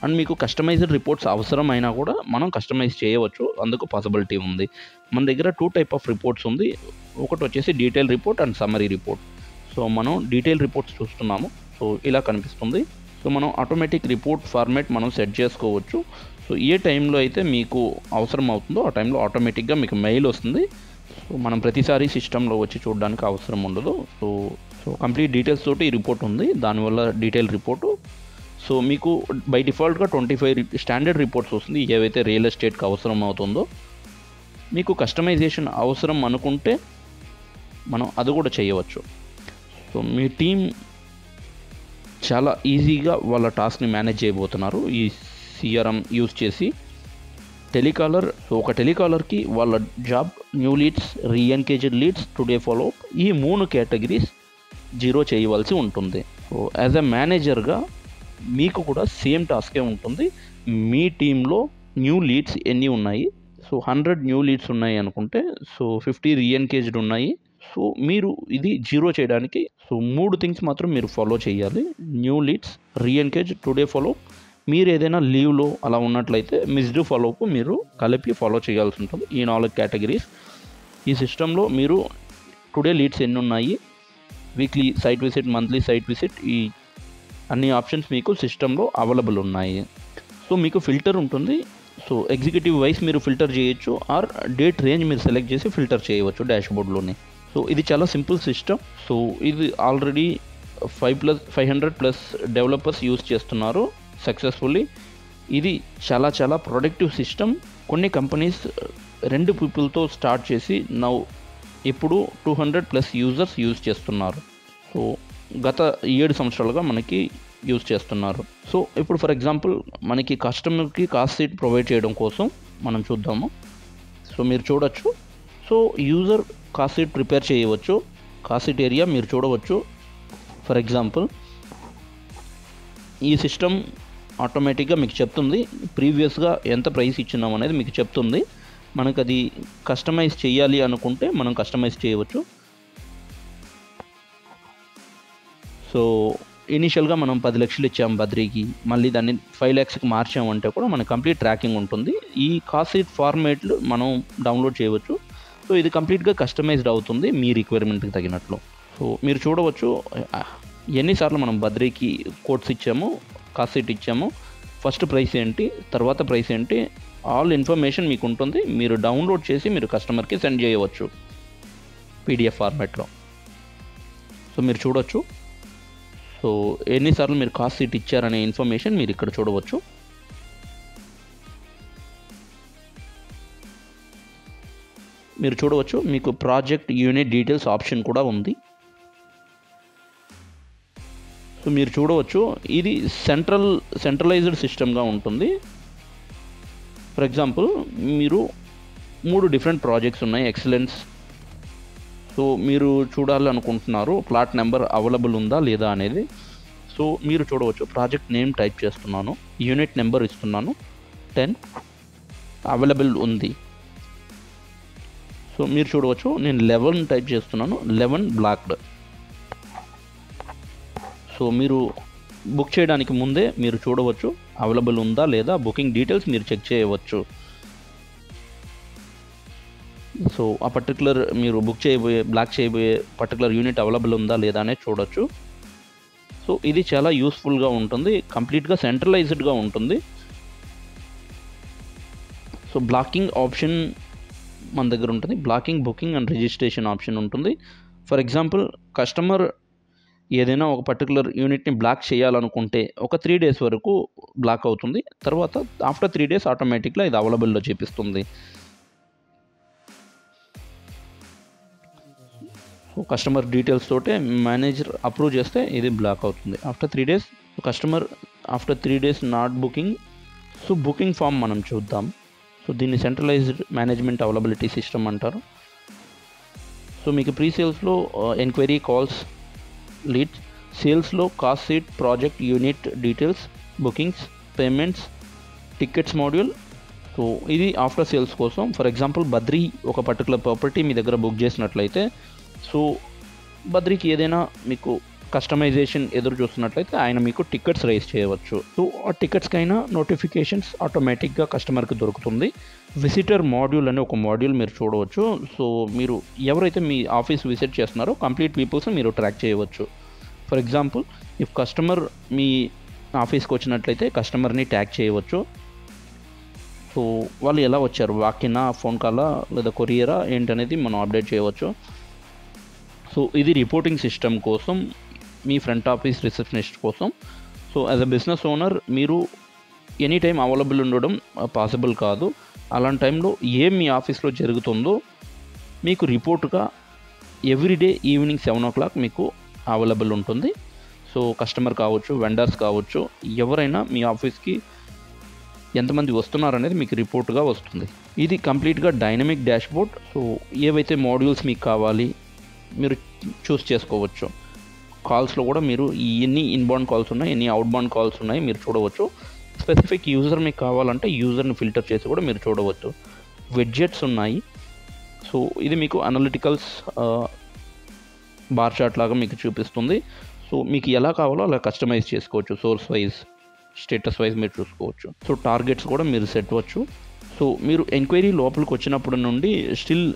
అండ్ మీకు కస్టమైజ్డ్ రిపోర్ట్స్ అవసరమైనా కూడా మనం కస్టమైజ్ చేయవచ్చు, అందుకు పాసిబిలిటీ ఉంది. మన దగ్గర 2 టైప్ ఆఫ్ రిపోర్ట్స్ ఉంది. ఒకటి వచ్చేసి detail report and summary report. So మనం డీటెయిల్ రిపోర్ట్స్ చూస్తున్నాము. సో ఇలా కనిపిస్తుంది. సో మనం ఆటోమేటిక్ రిపోర్ట్ ఫార్మాట్ మనం సెట్ చేసుకోవచ్చు. సో ఏ టైంలో అయితే మీకు అవసరం అవుతుందో ఆ టైంలో ఆటోమేటిక్గా మీకు మెయిల్ వస్తుంది. సో మనం ప్రతిసారి సిస్టంలో వచ్చి చూడడానికి అవసరం ఉండదు. సో కంప్లీట్ డీటెయిల్స్ తోటి ఈ రిపోర్ట్ ఉంది, దానివల్ల డీటెయిల్ రిపోర్టు. సో మీకు బై డిఫాల్ట్గా 25 స్టాండర్డ్ రిపోర్ట్స్ వస్తుంది, ఏవైతే రియల్ ఎస్టేట్కి అవసరం అవుతుందో. మీకు కస్టమైజేషన్ అవసరం అనుకుంటే మనం అది కూడా చేయవచ్చు. సో మీ టీం చాలా ఈజీగా వాళ్ళ టాస్క్ని మేనేజ్ చేయబోతున్నారు ఈ సిఆర్ఎం యూజ్ చేసి. టెలికాలర్, సో ఒక టెలికాలర్కి వాళ్ళ job new leads, reengaged leads, today follow up, ఈ 3 కేటగిరీస్ 0 చేయవలసి ఉంటుంది. సో యాజ్ ఎ మేనేజర్గా మీకు కూడా సేమ్ టాస్కే ఉంటుంది. మీ టీంలో న్యూ లీడ్స్ ఎన్ని ఉన్నాయి, సో 100 న్యూ లీడ్స్ ఉన్నాయి అనుకుంటే, సో 50 రీఎన్గేజ్డ్ ఉన్నాయి. సో మీరు ఇది 0 చేయడానికి సో 3 థింగ్స్ మాత్రం మీరు ఫాలో చేయాలి. New leads, reengage, today follow. మీరు ఏదైనా లీవ్లో అలా ఉన్నట్లయితే మిస్డ్ ఫాలోఅప్ మీరు కలిపి ఫాలో చేయాల్సి ఉంటుంది. ఈ 4 కేటగిరీస్ ఈ సిస్టంలో మీరు టుడే లీడ్స్ ఎన్ని ఉన్నాయి, weekly site visit, monthly site visit, ఈ అన్ని ఆప్షన్స్ మీకు సిస్టంలో అవైలబుల్ ఉన్నాయి. సో మీకు ఫిల్టర్ ఉంటుంది. సో ఎగ్జిక్యూటివ్ వైస్ మీరు ఫిల్టర్ చేయొచ్చు, ఆర్ డేట్ రేంజ్ మీరు సెలెక్ట్ చేసి ఫిల్టర్ చేయవచ్చు డాష్బోర్డ్లోనే. సో ఇది చాలా సింపుల్ సిస్టమ్. సో ఇది ఆల్రెడీ 500+ డెవలపర్స్ యూజ్ చేస్తున్నారు సక్సెస్ఫుల్లీ. ఇది చాలా చాలా ప్రొడక్టివ్ సిస్టమ్. కొన్ని కంపెనీస్ 2 పీపుల్తో స్టార్ట్ చేసి ఇప్పుడు 200+ యూజర్స్ యూజ్ చేస్తున్నారు. సో గత 7 సంవత్సరాలుగా మనకి యూజ్ చేస్తున్నారు. సో ఇప్పుడు ఫర్ ఎగ్జాంపుల్ మనకి కస్టమర్కి కాస్ట్ షీట్ ప్రొవైడ్ చేయడం కోసం మనం చూద్దాము. సో మీరు చూడొచ్చు. So user cost sheet prepare చేయవచ్చు. కాస్ట్ షీట్ ఏరియా మీరు చూడవచ్చు. ఫర్ ఎగ్జాంపుల్ ఈ సిస్టమ్ ఆటోమేటిక్గా మీకు చెప్తుంది ప్రీవియస్గా ఎంత ప్రైస్ ఇచ్చినాం అనేది మీకు చెప్తుంది. మనకు అది కస్టమైజ్ చేయాలి అనుకుంటే మనం కస్టమైజ్ చేయవచ్చు. సో ఇనీషియల్గా మనం 10 లక్షలు ఇచ్చాము బద్రీకి, మళ్ళీ దాన్ని 5 lakhsకి మార్చామంటే కూడా మనకు కంప్లీట్ ట్రాకింగ్ ఉంటుంది. ఈ కాస్ట్ షీట్ ఫార్మేట్లు మనం డౌన్లోడ్ చేయవచ్చు. సో ఇది కంప్లీట్గా కస్టమైజ్డ్ అవుతుంది మీ రిక్వైర్మెంట్కి తగినట్లు. సో మీరు చూడవచ్చు ఎన్నిసార్లు మనం బద్రీకి కోడ్స్ ఇచ్చాము, కాస్ట్ షీట్ ఇచ్చాము, ఫస్ట్ ప్రైస్ ఏంటి, తర్వాత ప్రైస్ ఏంటి, ఆల్ ఇన్ఫర్మేషన్ మీకు ఉంటుంది. మీరు డౌన్లోడ్ చేసి మీరు కస్టమర్కి సెండ్ చేయవచ్చు PDF ఫార్మాట్లో. సో మీరు చూడవచ్చు. సో ఎన్నిసార్లు మీరు కాస్ట్ షీట్ ఇచ్చారనే ఇన్ఫర్మేషన్ మీరు ఇక్కడ చూడవచ్చు. మీరు చూడవచ్చు మీకు ప్రాజెక్ట్ యూనిట్ డీటెయిల్స్ ఆప్షన్ కూడా ఉంది. సో మీరు చూడవచ్చు ఇది సెంట్రలైజ్డ్ సిస్టమ్గా ఉంటుంది. ఫర్ ఎగ్జాంపుల్ మీరు 3 డిఫరెంట్ ప్రాజెక్ట్స్ ఉన్నాయి. ఎక్సలెన్స్. సో మీరు చూడాలనుకుంటున్నారు ప్లాట్ నెంబర్ అవైలబుల్ ఉందా లేదా అనేది. సో మీరు చూడవచ్చు ప్రాజెక్ట్ నేమ్ టైప్ చేస్తున్నాను, యూనిట్ నెంబర్ ఇస్తున్నాను, 10 అవైలబుల్ ఉంది. సో మీరు చూడవచ్చు నేను 11 టైప్ చేస్తున్నాను, 11 బ్లాక్డ్. సో మీరు బుక్ చేయడానికి ముందే మీరు చూడవచ్చు అవైలబుల్ ఉందా లేదా, బుకింగ్ డీటెయిల్స్ మీరు చెక్ చేయవచ్చు. సో ఆ పర్టికులర్ మీరు బ్లాక్ చేయబోయే పర్టికులర్ యూనిట్ అవైలబుల్ ఉందా లేదా అనేది చూడవచ్చు. సో ఇది చాలా యూస్ఫుల్గా ఉంటుంది, కంప్లీట్గా సెంట్రలైజ్డ్గా ఉంటుంది. సో బ్లాకింగ్ ఆప్షన్ మన దగ్గర ఉంటుంది. Blocking, booking and registration option ఉంటుంది. ఫర్ ఎగ్జాంపుల్ కస్టమర్ ఏదైనా ఒక పర్టికులర్ యూనిట్ని బ్లాక్ చేయాలనుకుంటే ఒక 3 days వరకు బ్లాక్ అవుతుంది. తర్వాత ఆఫ్టర్ 3 days ఆటోమేటిక్గా ఇది అవైలబుల్లో చూపిస్తుంది. సో కస్టమర్ డీటెయిల్స్ తోటే మేనేజర్ అప్రూవ్ చేస్తే ఇది బ్లాక్ అవుతుంది after 3 days. Customer after 3 days not booking. So booking form మనం చూద్దాం. సో దీన్ని సెంట్రలైజ్డ్ మేనేజ్మెంట్ అవైలబిలిటీ సిస్టమ్ అంటారు. సో మీకు ప్రీ సేల్స్లో ఎంక్వైరీ, కాల్స్, లీడ్స్, సేల్స్లో cost sheet, project unit details, bookings, payments, tickets module. So ఇది after sales కోసం. For example Badri ఒక పర్టికులర్ ప్రాపర్టీ మీ దగ్గర బుక్ చేసినట్లయితే, సో బద్రీకి ఏదైనా మీకు కస్టమైజేషన్ ఎదురు చూస్తున్నట్లయితే ఆయన మీకు టికెట్స్ రైజ్ చేయవచ్చు. సో ఆ టికెట్స్కైనా నోటిఫికేషన్స్ ఆటోమేటిక్గా కస్టమర్కి దొరుకుతుంది. విజిటర్ మాడ్యూల్ అనే ఒక మాడ్యూల్ మీరు చూడవచ్చు. సో మీరు ఎవరైతే మీ ఆఫీస్ విజిట్ చేస్తున్నారో కంప్లీట్ పీపుల్స్ మీరు ట్రాక్ చేయవచ్చు. ఫర్ ఎగ్జాంపుల్ ఇఫ్ కస్టమర్ మీ ఆఫీస్కి వచ్చినట్లయితే కస్టమర్ని ట్యాగ్ చేయవచ్చు. సో వాళ్ళు ఎలా వచ్చారు, వాకినా, ఫోన్ కాలా లేదా కొరియరా ఏంటనేది మనం అప్డేట్ చేయవచ్చు. సో ఇది రిపోర్టింగ్ సిస్టమ్ కోసం, మీ ఫ్రంట్ ఆఫీస్ రిసెప్షనిస్ట్ కోసం. So as a business owner మీరు ఎనీ టైం అవైలబుల్ ఉండడం పాసిబుల్ కాదు. అలాంటి టైంలో ఏం మీ ఆఫీస్లో జరుగుతుందో మీకు రిపోర్ట్గా ఎవ్రీడే ఈవినింగ్ 7 o'clock మీకు అవైలబుల్ ఉంటుంది. సో కస్టమర్ కావచ్చు, వెండర్స్ కావచ్చు, ఎవరైనా మీ ఆఫీస్కి ఎంతమంది వస్తున్నారనేది మీకు రిపోర్ట్గా వస్తుంది. ఇది కంప్లీట్గా డైనమిక్ డాష్బోర్డ్. సో ఏవైతే మాడ్యూల్స్ మీకు కావాలి మీరు చూస్ చేసుకోవచ్చు. కాల్స్లో కూడా మీరు ఎన్ని ఇన్బౌండ్ కాల్స్ ఉన్నాయి, ఎన్ని అవుట్బౌండ్ కాల్స్ ఉన్నాయి మీరు చూడవచ్చు. స్పెసిఫిక్ యూజర్ మీకు కావాలంటే యూజర్ని ఫిల్టర్ చేసి కూడా మీరు చూడవచ్చు. విడ్జెట్స్ ఉన్నాయి. సో ఇది మీకు అనలిటికల్స్ బార్ చార్ట్ లాగా మీకు చూపిస్తుంది. సో మీకు ఎలా కావాలో అలా కస్టమైజ్ చేసుకోవచ్చు. సోర్స్ వైజ్, స్టేటస్ వైజ్ మీరు చూసుకోవచ్చు. సో టార్గెట్స్ కూడా మీరు సెట్ అవ్వచ్చు. సో మీరు ఎంక్వైరీ లోపలికి వచ్చినప్పటి నుండి స్టిల్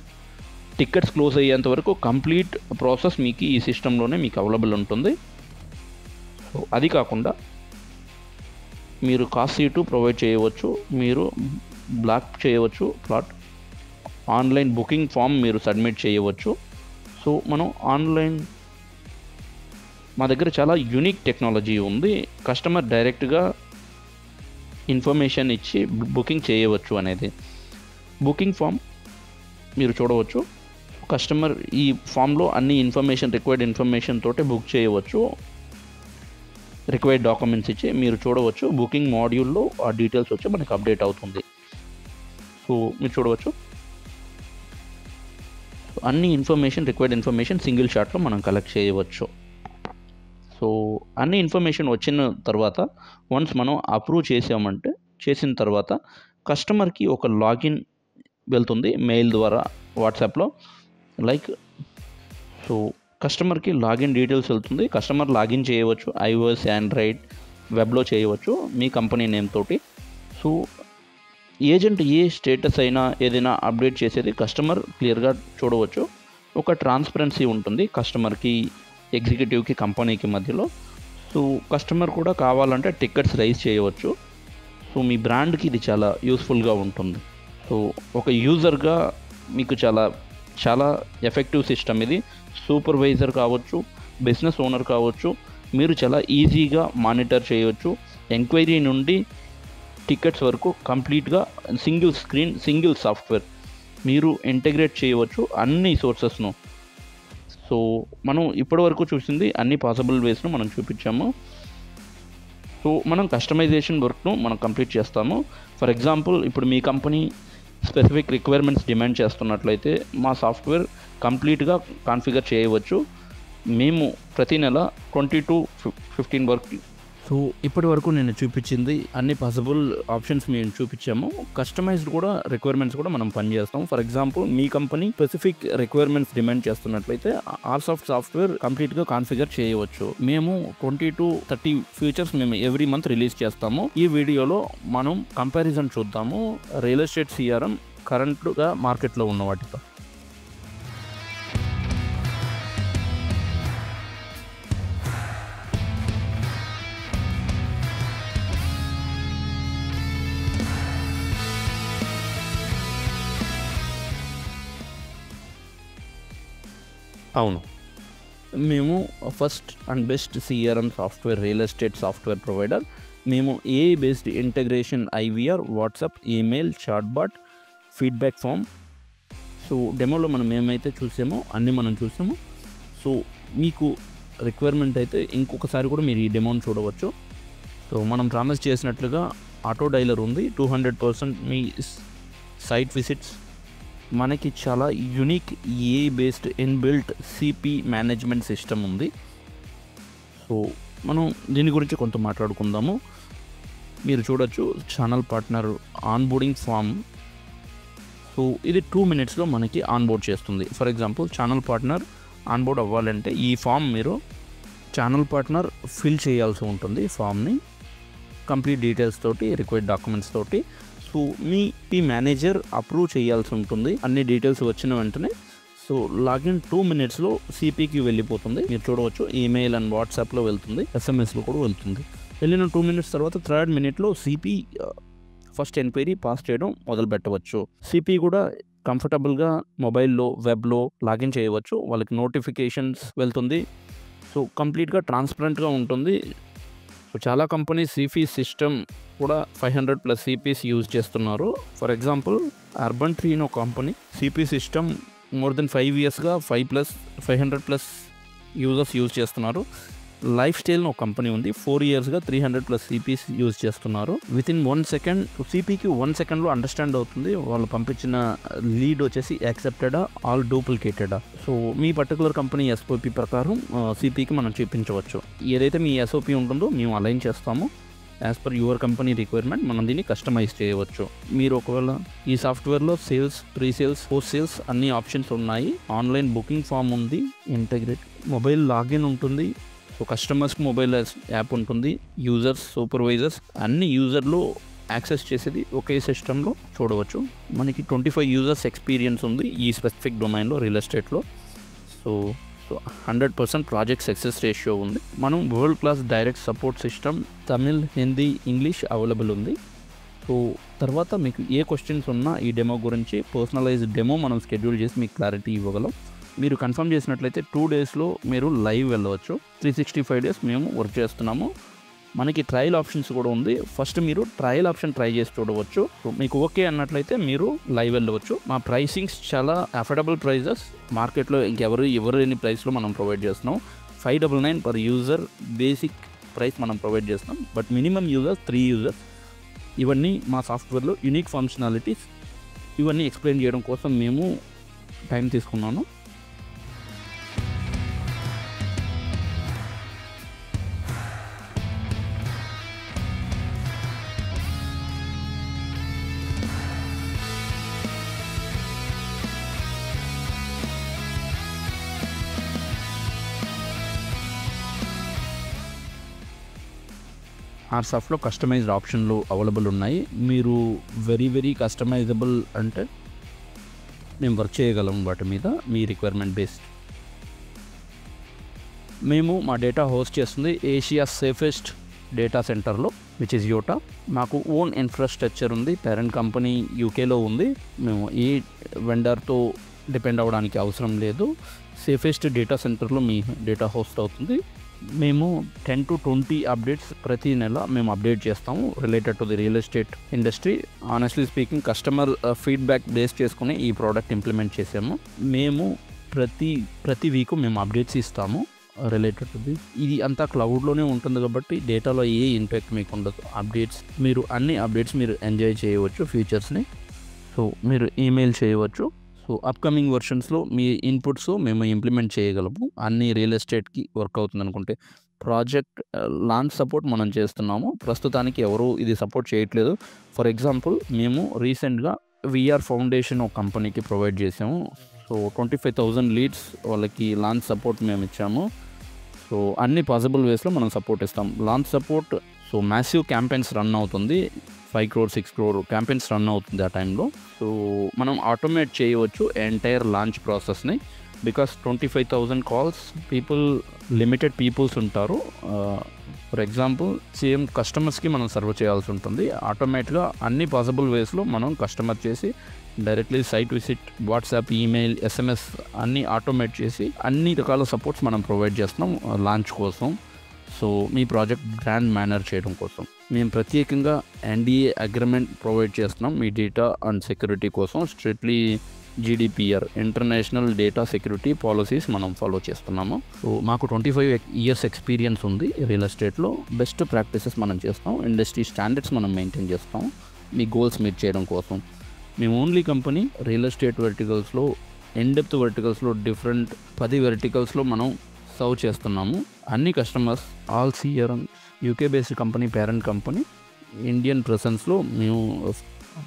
టికెట్స్ క్లోజ్ అయ్యేంత వరకు కంప్లీట్ ప్రాసెస్ మీకు ఈ సిస్టంలోనే మీకు అవైలబుల్ ఉంటుంది. సో అది కాకుండా మీరు కాస్ట్ షీటు ప్రొవైడ్ చేయవచ్చు, మీరు బ్లాక్ చేయవచ్చు ప్లాట్, ఆన్లైన్ బుకింగ్ ఫామ్ మీరు సబ్మిట్ చేయవచ్చు. సో మనం ఆన్లైన్ మా దగ్గర చాలా యూనిక్ టెక్నాలజీ ఉంది. కస్టమర్ డైరెక్ట్గా ఇన్ఫర్మేషన్ ఇచ్చి బుకింగ్ చేయవచ్చు అనేది. బుకింగ్ ఫామ్ మీరు చూడవచ్చు. కస్టమర్ ఈ ఫామ్లో అన్ని రిక్వైర్డ్ ఇన్ఫర్మేషన్ తోటి బుక్ చేయవచ్చు. రిక్వైర్డ్ డాక్యుమెంట్స్ ఇచ్చి మీరు చూడవచ్చు. బుకింగ్ మాడ్యూల్లో ఆ డీటెయిల్స్ వచ్చి మనకి అప్డేట్ అవుతుంది. సో మీరు చూడవచ్చు, అన్ని రిక్వైర్డ్ ఇన్ఫర్మేషన్ సింగిల్ షాట్లో మనం కలెక్ట్ చేయవచ్చు. సో అన్ని ఇన్ఫర్మేషన్ వచ్చిన తర్వాత వన్స్ మనం అప్రూవ్ చేసిన తర్వాత కస్టమర్కి ఒక లాగిన్ వెళ్తుంది మెయిల్ ద్వారా, వాట్సాప్లో. సో కస్టమర్కి లాగిన్ డీటెయిల్స్ వెళ్తుంది. కస్టమర్ లాగిన్ చేయవచ్చు. iOS, Android, వెబ్లో చేయవచ్చు మీ కంపెనీ నేమ్ తోటి. సో ఏజెంట్ ఏ స్టేటస్ అయినా ఏదైనా అప్డేట్ చేసేది కస్టమర్ క్లియర్గా చూడవచ్చు. ఒక ట్రాన్స్పరెన్సీ ఉంటుంది కస్టమర్కి, ఎగ్జిక్యూటివ్కి, కంపెనీకి మధ్యలో. సో కస్టమర్ కూడా కావాలంటే టికెట్స్ రైజ్ చేయవచ్చు. సో మీ బ్రాండ్కి ఇది చాలా యూస్ఫుల్గా ఉంటుంది. సో ఒక యూజర్గా మీకు చాలా ఎఫెక్టివ్ సిస్టమ్ ఇది. సూపర్వైజర్ కావచ్చు, బిజినెస్ ఓనర్ కావచ్చు, మీరు చాలా ఈజీగా మానిటర్ చేయవచ్చు. ఎంక్వైరీ నుండి టికెట్స్ వరకు కంప్లీట్గా సింగిల్ స్క్రీన్, సింగిల్ సాఫ్ట్వేర్ మీరు ఇంటిగ్రేట్ చేయవచ్చు అన్ని సోర్సెస్ను. సో మనం ఇప్పటివరకు చూసింది అన్ని పాసిబుల్ వేస్ను మనం చూపించాము. సో మనం కస్టమైజేషన్ వర్క్ను మనం కంప్లీట్ చేస్తాము. ఫర్ ఎగ్జాంపుల్, ఇప్పుడు మీ కంపెనీ స్పెసిఫిక్ రిక్వైర్మెంట్స్ డిమాండ్ చేస్తున్నట్లయితే మా సాఫ్ట్వేర్ కంప్లీట్గా కాన్ఫిగర్ చేయవచ్చు. మేము ప్రతి నెల 20 to 15 వర్క్. సో ఇప్పటి వరకు నేను చూపించింది అన్ని పాసిబుల్ ఆప్షన్స్ మేము చూపించాము. కస్టమైజ్డ్ కూడా రిక్వైర్మెంట్స్ కూడా మనం పనిచేస్తాం. For example, me company specific requirements demand చేస్తున్నట్లయితే ఆర్సాఫ్ట్ సాఫ్ట్వేర్ కంప్లీట్గా కాన్ఫిగర్ చేయవచ్చు. మేము 20 to 30 ఫీచర్స్ మేము ఎవ్రీ మంత్ రిలీజ్ చేస్తాము. ఈ వీడియోలో మనం కంపారిజన్ చూద్దాము రియల్ ఎస్టేట్ CRM కరెంట్గా మార్కెట్లో ఉన్న వాటితో. అవును, మేము first and best CRM software, real estate software provider. మేము AI based integration, IVR, WhatsApp, email, chatbot, feedback form. So డెమోలో మనం ఏమైతే చూసామో అన్నీ మనం చూసాము. సో మీకు రిక్వైర్మెంట్ అయితే ఇంకొకసారి కూడా మీరు ఈ డెమోని చూడవచ్చు. సో మనం ప్రామిస్ చేసినట్లుగా ఆటో డైలర్ ఉంది. 200% మీ సైట్ విజిట్స్. మనకి చాలా unique AI based inbuilt CP management system ఉంది. సో మనం దీని గురించి కొంత మాట్లాడుకుందాము. మీరు చూడొచ్చు channel partner onboarding form. So ఇది 2 minutesలో మనకి ఆన్బోర్డ్ చేస్తుంది. For example, channel partner onboard అవ్వాలంటే ఈ ఫామ్ మీరు ఛానల్ పార్ట్నర్ ఫిల్ చేయాల్సి ఉంటుంది. ఫామ్ని కంప్లీట్ డీటెయిల్స్ తోటి, రిక్వైర్డ్ డాక్యుమెంట్స్ తోటి. సో మీ మేనేజర్ అప్రూవ్ చేయాల్సి ఉంటుంది అన్ని డీటెయిల్స్ వచ్చిన వెంటనే. సో లాగిన్ 2 minutesలో CPకి వెళ్ళిపోతుంది. మీరు చూడవచ్చు, ఈమెయిల్ అండ్ వాట్సాప్లో వెళ్తుంది, SMSలో కూడా వెళ్తుంది. వెళ్ళిన 2 minutes తర్వాత 3rd minuteలో CP first enquiry pass చేయడం మొదలు పెట్టవచ్చు. CP కూడా కంఫర్టబుల్గా మొబైల్లో, వెబ్లో లాగిన్ చేయవచ్చు. వాళ్ళకి నోటిఫికేషన్స్ వెళ్తుంది. సో కంప్లీట్గా ట్రాన్స్పరెంట్గా ఉంటుంది. సో చాలా కంపెనీస్ CP సిస్టమ్ కూడా 500+ CPs యూజ్ చేస్తున్నారు. ఫర్ ఎగ్జాంపుల్, అర్బన్ ట్రీ ఒక company CP system more than 5 yearsగా 500+ users use చేస్తున్నారు. లైఫ్ స్టైల్ ఒక కంపెనీ ఉంది, 4 yearsగా 300+ CPs యూజ్ చేస్తున్నారు. వితిన్ 1 second CPకి 1 secondలో అండర్స్టాండ్ అవుతుంది వాళ్ళు పంపించిన లీడ్ వచ్చేసి యాక్సెప్టెడా ఆల్ డూప్లికేటెడా. సో మీ పర్టికులర్ కంపెనీ SOP ప్రకారం CPకి మనం చూపించవచ్చు. ఏదైతే మీ SOP ఉంటుందో మేము అలైన్ చేస్తాము. As per your company requirement మనం దీన్ని కస్టమైజ్ చేయవచ్చు. మీరు ఒకవేళ ఈ సాఫ్ట్వేర్లో sales, pre sales, post sales అన్ని ఆప్షన్స్ ఉన్నాయి. ఆన్లైన్ బుకింగ్ ఫామ్ ఉంది, ఇంటగ్రేట్ మొబైల్ లాగిన్ ఉంటుంది. సో కస్టమర్స్కి మొబైల్ యాప్ ఉంటుంది. యూజర్స్, సూపర్వైజర్స్ అన్ని యూజర్లు యాక్సెస్ చేసేది ఒకే సిస్టంలో చూడవచ్చు. మనకి 25 years ఎక్స్పీరియన్స్ ఉంది ఈ స్పెసిఫిక్ డొమైన్లో, రియల్ ఎస్టేట్లో. సో 100% ప్రాజెక్ట్ సక్సెస్ రేషియో ఉంది. మనం world class direct support system, Tamil, Hindi, English available ఉంది. సో తర్వాత మీకు ఏ క్వశ్చన్స్ ఉన్నా ఈ డెమో గురించి పర్సనలైజ్డ్ డెమో మనం షెడ్యూల్ చేసి మీకు క్లారిటీ ఇవ్వగలం. మీరు కన్ఫర్మ్ చేసినట్లయితే 2 daysలో మీరు లైవ్ వెళ్ళవచ్చు. 365 days మేము వర్క్ చేస్తున్నాము. మనకి ట్రయల్ ఆప్షన్స్ కూడా ఉంది. ఫస్ట్ మీరు ట్రయల్ ఆప్షన్ ట్రై చేసి చూడవచ్చు. మీకు ఓకే అన్నట్లయితే మీరు లైవ్ వెళ్ళవచ్చు. మా ప్రైసింగ్స్ చాలా అఫోర్డబుల్ ప్రైజెస్, మార్కెట్లో ఎవరు లేని ప్రైస్లో మనం ప్రొవైడ్ చేస్తున్నాం. 599 పర్ యూజర్ బేసిక్ ప్రైస్ మనం ప్రొవైడ్ చేస్తున్నాం. But minimum users 3 users. ఇవన్నీ మా సాఫ్ట్వేర్లో యూనిక్ ఫంక్షనాలిటీస్. ఇవన్నీ ఎక్స్ప్లెయిన్ చేయడం కోసం మేము టైం తీసుకున్నాను. ఆర్సాఫ్ట్లో కస్టమైజ్డ్ ఆప్షన్లు అవైలబుల్ ఉన్నాయి. మీరు వెరీ కస్టమైజబుల్ అంటే మేము వర్క్ చేయగలం వాటి మీద, మీ రిక్వైర్మెంట్ బేస్డ్. మేము మా డేటా హోస్ట్ చేస్తుంది ఏషియా సేఫెస్ట్ డేటా సెంటర్లో, విచ్ ఇస్ యోటా. మాకు ఓన్ ఇన్ఫ్రాస్ట్రక్చర్ ఉంది. పేరెంట్ కంపెనీ యూకేలో ఉంది. మేము ఏ వెండర్తో డిపెండ్ అవ్వడానికి అవసరం లేదు. సేఫెస్ట్ డేటా సెంటర్లో మీ డేటా హోస్ట్ అవుతుంది. మేము 10 to 20 అప్డేట్స్ ప్రతి నెల మేము అప్డేట్ చేస్తాము related to the real estate industry. Honestly speaking, customer feedback base చేసుకుని ఈ ప్రోడక్ట్ ఇంప్లిమెంట్ చేసాము. మేము ప్రతి వీక్ మేము అప్డేట్స్ ఇస్తాము రిలేటెడ్ టు ది. ఇది అంతా క్లౌడ్లోనే ఉంటుంది కాబట్టి డేటాలో ఏ ఇంపాక్ట్ మీకు ఉండదు. మీరు అన్ని అప్డేట్స్ మీరు ఎంజాయ్ చేయవచ్చు ఫీచర్స్ని. సో మీరు ఈమెయిల్ చేయవచ్చు. సో అప్కమింగ్ వర్షన్స్లో మీ ఇన్పుట్స్ మేము ఇంప్లిమెంట్ చేయగలము. అన్ని రియల్ ఎస్టేట్కి వర్క్ అవుతుంది అనుకుంటే. ప్రాజెక్ట్ లాంచ్ సపోర్ట్ మనం చేస్తున్నాము. ప్రస్తుతానికి ఎవరు ఇది సపోర్ట్ చేయట్లేదు. ఫర్ ఎగ్జాంపుల్, మేము రీసెంట్గా విఆర్ ఫౌండేషన్ ఒక కంపెనీకి ప్రొవైడ్ చేసాము. సో 25,000 లీడ్స్ వాళ్ళకి లాంచ్ సపోర్ట్ మేము ఇచ్చాము. సో అన్ని పాసిబుల్ వేస్లో మనం సపోర్ట్ ఇస్తాం. Launch support, so massive campaigns run అవుతుంది. 5 crore 6 crore క్యాంపెయిన్స్ రన్ అవుతుంది ఆ టైంలో. సో మనం ఆటోమేట్ చేయవచ్చు ఎంటైర్ లాంచ్ ప్రాసెస్ని. బికాస్ 25,000 కాల్స్, లిమిటెడ్ పీపుల్స్ ఉంటారు. ఫర్ ఎగ్జాంపుల్, సేమ్ కస్టమర్స్కి మనం సర్వ్ చేయాల్సి ఉంటుంది. ఆటోమేటిక్గా అన్ని పాసిబుల్ వేస్లో మనం కస్టమర్ చేసి directly site visit, WhatsApp, email, SMS అన్నీ ఆటోమేట్ చేసి అన్ని రకాల సపోర్ట్స్ మనం ప్రొవైడ్ చేస్తున్నాం లాంచ్ కోసం. సో మీ ప్రాజెక్ట్ గ్రాండ్ మేనర్ చేయడం కోసం మేము ప్రత్యేకంగా NDA అగ్రిమెంట్ ప్రొవైడ్ చేస్తున్నాం మీ డేటా అండ్ సెక్యూరిటీ కోసం. Strictly GDPR, international data security policies మనం ఫాలో చేస్తున్నాము. సో మాకు 25 years ఎక్స్పీరియన్స్ ఉంది రియల్ ఎస్టేట్లో. బెస్ట్ ప్రాక్టీసెస్ మనం చేస్తాం. ఇండస్ట్రీ స్టాండర్డ్స్ మనం మెయింటైన్ చేస్తాం మీ గోల్స్ మీట్ చేయడం కోసం. మేము ఓన్లీ కంపెనీ రియల్ ఎస్టేట్ వర్టికల్స్లో, ఇన్డెప్త్ వర్టికల్స్లో, డిఫరెంట్ 10 వర్టికల్స్లో మనం సర్వ్ చేస్తున్నాము. అన్ని customers all CRM, UK based company, parent company. Indian ప్రెసెన్స్లో మేము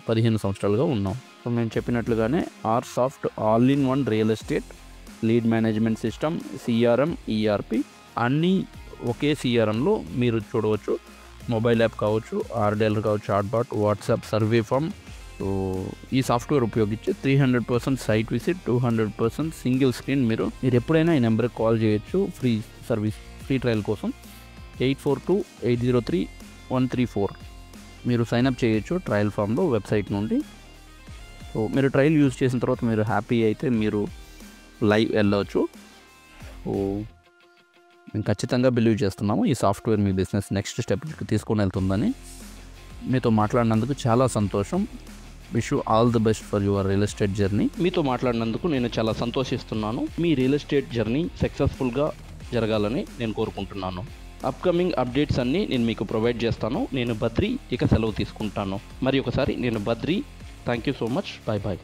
15 సంవత్సరాలుగా ఉన్నాం. సో మేము చెప్పినట్లుగానే RSoft all in one real estate lead management system, CRM, ERP అన్నీ ఒకే CRMలో మీరు చూడవచ్చు. మొబైల్ యాప్ కావచ్చు, RDL కావచ్చు, chatbot, WhatsApp, survey form. So ఈ సాఫ్ట్వేర్ ఉపయోగించి 300% సైట్ విజిట్, 200% సింగిల్ స్క్రీన్. మీరు ఎప్పుడైనా ఈ నెంబర్కి కాల్ చేయొచ్చు ఫ్రీ సర్వీస్, ఫ్రీ ట్రయల్ కోసం. 842-803-134 మీరు సైన్అప్ చేయొచ్చు ట్రయల్ ఫామ్లో వెబ్సైట్ నుండి. సో మీరు ట్రయల్ యూజ్ చేసిన తర్వాత మీరు హ్యాపీ అయితే మీరు లైవ్ వెళ్ళవచ్చు. సో మేము ఖచ్చితంగా బిలీవ్ చేస్తున్నాము ఈ సాఫ్ట్వేర్ మీ బిజినెస్ నెక్స్ట్ స్టెప్కి తీసుకొని వెళ్తుందని. మీతో మాట్లాడినందుకు చాలా సంతోషం. Wish you all the best for your real estate journey. మీతో మాట్లాడినందుకు నేను చాలా సంతోషిస్తున్నాను. మీ రియల్ ఎస్టేట్ జర్నీ సక్సెస్ఫుల్గా జరగాలని నేను కోరుకుంటున్నాను. అప్కమింగ్ అప్డేట్స్ అన్నీ నేను మీకు ప్రొవైడ్ చేస్తాను. నేను బద్రి, ఇక సెలవు తీసుకుంటాను. మరి ఒకసారి నేను Badri. Thank you so much. Bye bye.